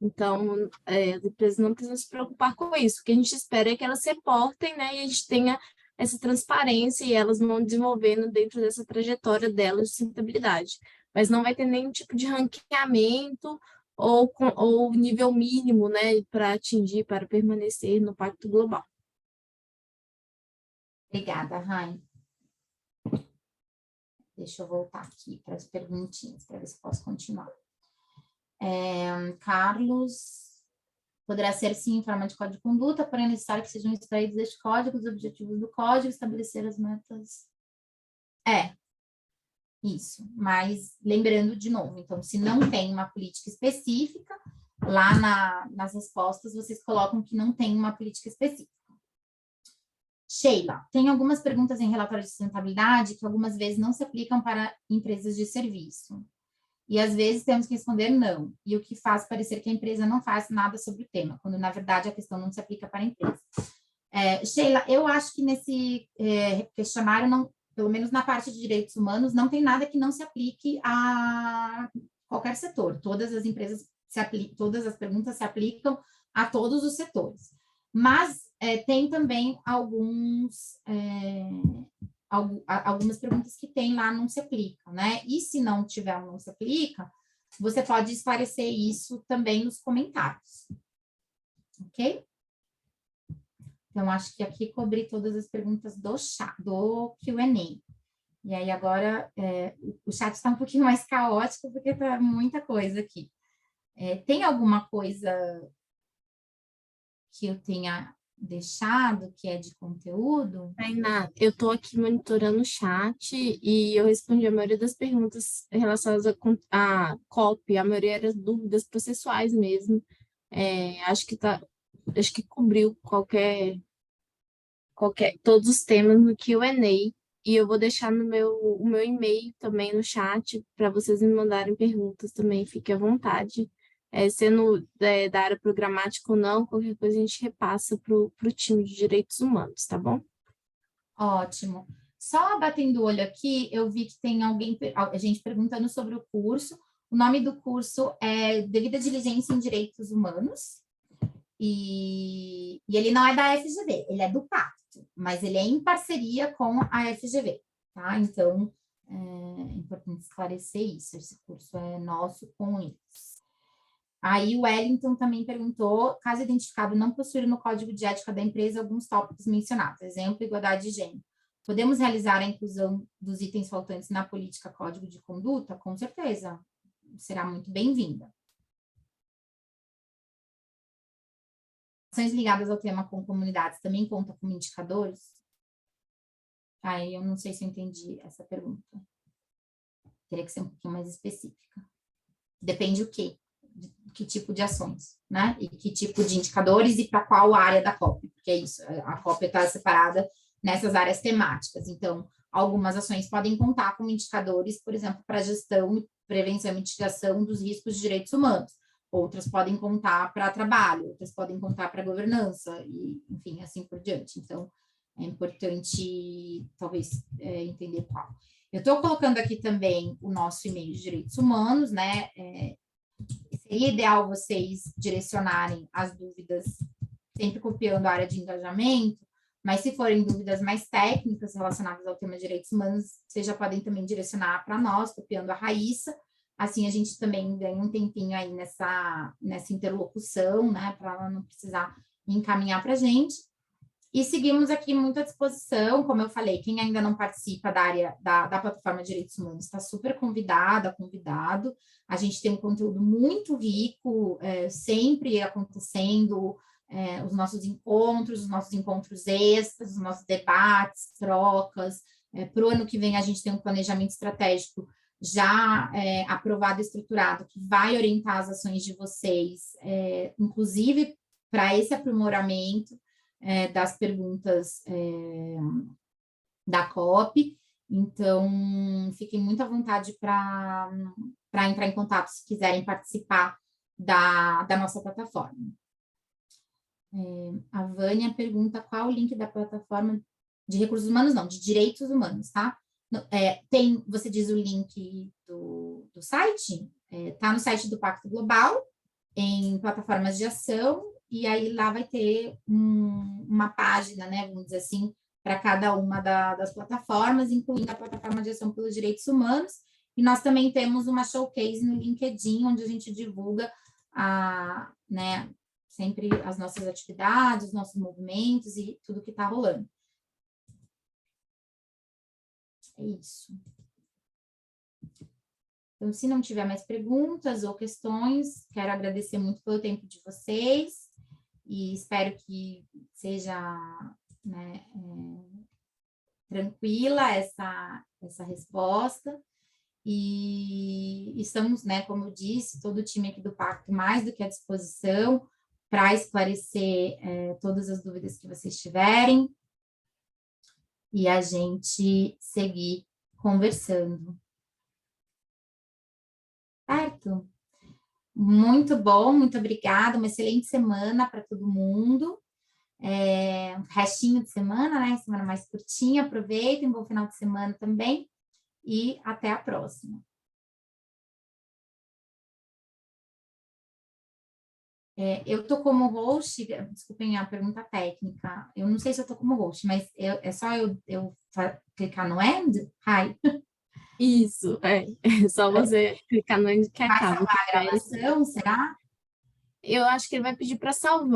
Então, as empresas não precisam se preocupar com isso. O que a gente espera é que elas se reportem, né? E a gente tenha essa transparência e elas vão desenvolvendo dentro dessa trajetória delas de sustentabilidade. Mas não vai ter nenhum tipo de ranqueamento ou nível mínimo, né? Para atingir, para permanecer no Pacto Global. Obrigada, Rai. Deixa eu voltar aqui para as perguntinhas, para ver se posso continuar. Carlos, poderá ser sim em forma de código de conduta, porém é necessário que sejam extraídos deste código os objetivos do código, estabelecer as metas. Isso, mas lembrando de novo, então, se não tem uma política específica, lá nas respostas vocês colocam que não tem uma política específica. Sheila, tem algumas perguntas em relatório de sustentabilidade que algumas vezes não se aplicam para empresas de serviço. E às vezes temos que responder não, e o que faz parecer que a empresa não faz nada sobre o tema, quando na verdade a questão não se aplica para a empresa. Sheila, eu acho que nesse questionário, não, pelo menos na parte de direitos humanos, não tem nada que não se aplique a qualquer setor. Todas as empresas todas as perguntas se aplicam a todos os setores. Mas tem também algumas perguntas que tem lá não se aplicam, né? E se não tiver não se aplica, você pode esclarecer isso também nos comentários. Ok? Então, acho que aqui cobri todas as perguntas do Q&A. E aí, agora, o chat está um pouquinho mais caótico, porque está muita coisa aqui. Tem alguma coisa que eu tenha deixado, que é de conteúdo? Tainá, eu estou aqui monitorando o chat e eu respondi a maioria das perguntas relacionadas à COP, a maioria eram dúvidas processuais mesmo. Acho que cobriu todos os temas no Q&A, e eu vou deixar o meu e-mail também no chat para vocês me mandarem perguntas também, fique à vontade. Sendo da área programática ou não, qualquer coisa a gente repassa para o time de direitos humanos, tá bom? Ótimo. Só batendo o olho aqui, eu vi que tem a gente perguntando sobre o curso. O nome do curso é Devida Diligência em Direitos Humanos, e ele não é da FGV, ele é do Pacto, mas ele é em parceria com a FGV, tá? Então, é importante esclarecer isso, esse curso é nosso com eles. Aí o Wellington também perguntou, caso identificado não possuir no código de ética da empresa alguns tópicos mencionados, exemplo, igualdade de gênero, podemos realizar a inclusão dos itens faltantes na política código de conduta? Com certeza, será muito bem-vinda. Ações ligadas ao tema com comunidades também contam como indicadores? Aí eu não sei se eu entendi essa pergunta. Teria que ser um pouquinho mais específica. Depende o quê? Que tipo de ações, né? E que tipo de indicadores e para qual área da COP, porque é isso, a COP está separada nessas áreas temáticas. Então, algumas ações podem contar como indicadores, por exemplo, para gestão, prevenção e mitigação dos riscos de direitos humanos. Outras podem contar para trabalho, outras podem contar para governança, e, enfim, assim por diante. Então, é importante, talvez, entender qual. Eu estou colocando aqui também o nosso e-mail de direitos humanos, né? Seria ideal vocês direcionarem as dúvidas, sempre copiando a área de engajamento, mas se forem dúvidas mais técnicas relacionadas ao tema de direitos humanos, vocês já podem também direcionar para nós, copiando a Raíssa. Assim, a gente também ganha um tempinho aí nessa interlocução, né, para ela não precisar encaminhar para a gente. E seguimos aqui muito à disposição, como eu falei, quem ainda não participa da área da plataforma de Direitos Humanos está super convidado. A gente tem um conteúdo muito rico, sempre acontecendo, os nossos encontros extras, os nossos debates, trocas. Para o ano que vem, a gente tem um planejamento estratégico já aprovado e estruturado, que vai orientar as ações de vocês, inclusive para esse aprimoramento das perguntas da COP. Então, fiquem muito à vontade para entrar em contato se quiserem participar da nossa plataforma. A Vânia pergunta qual o link da plataforma de recursos humanos, não, de direitos humanos, tá? Você diz o link do site? Tá no site do Pacto Global, em plataformas de ação, e aí lá vai ter uma página, né, vamos dizer assim, para cada uma das plataformas, incluindo a plataforma de ação pelos direitos humanos, e nós também temos uma showcase no LinkedIn, onde a gente divulga né, sempre as nossas atividades, os nossos movimentos e tudo que está rolando. É isso. Então, se não tiver mais perguntas ou questões, quero agradecer muito pelo tempo de vocês e espero que seja, né, tranquila essa resposta. E estamos, né, como eu disse, todo o time aqui do Pacto mais do que à disposição para esclarecer todas as dúvidas que vocês tiverem e a gente seguir conversando. Certo? Muito bom, muito obrigada, uma excelente semana para todo mundo. Restinho de semana, né? Semana mais curtinha, aproveitem, bom final de semana também e até a próxima. Eu estou como host, desculpem a pergunta técnica, eu não sei se eu estou como host, mas é só eu clicar no end? Hi. Isso, é só você clicar no end que Vai acaba. salvar a gravação, será? Eu acho que ele vai pedir para salvar.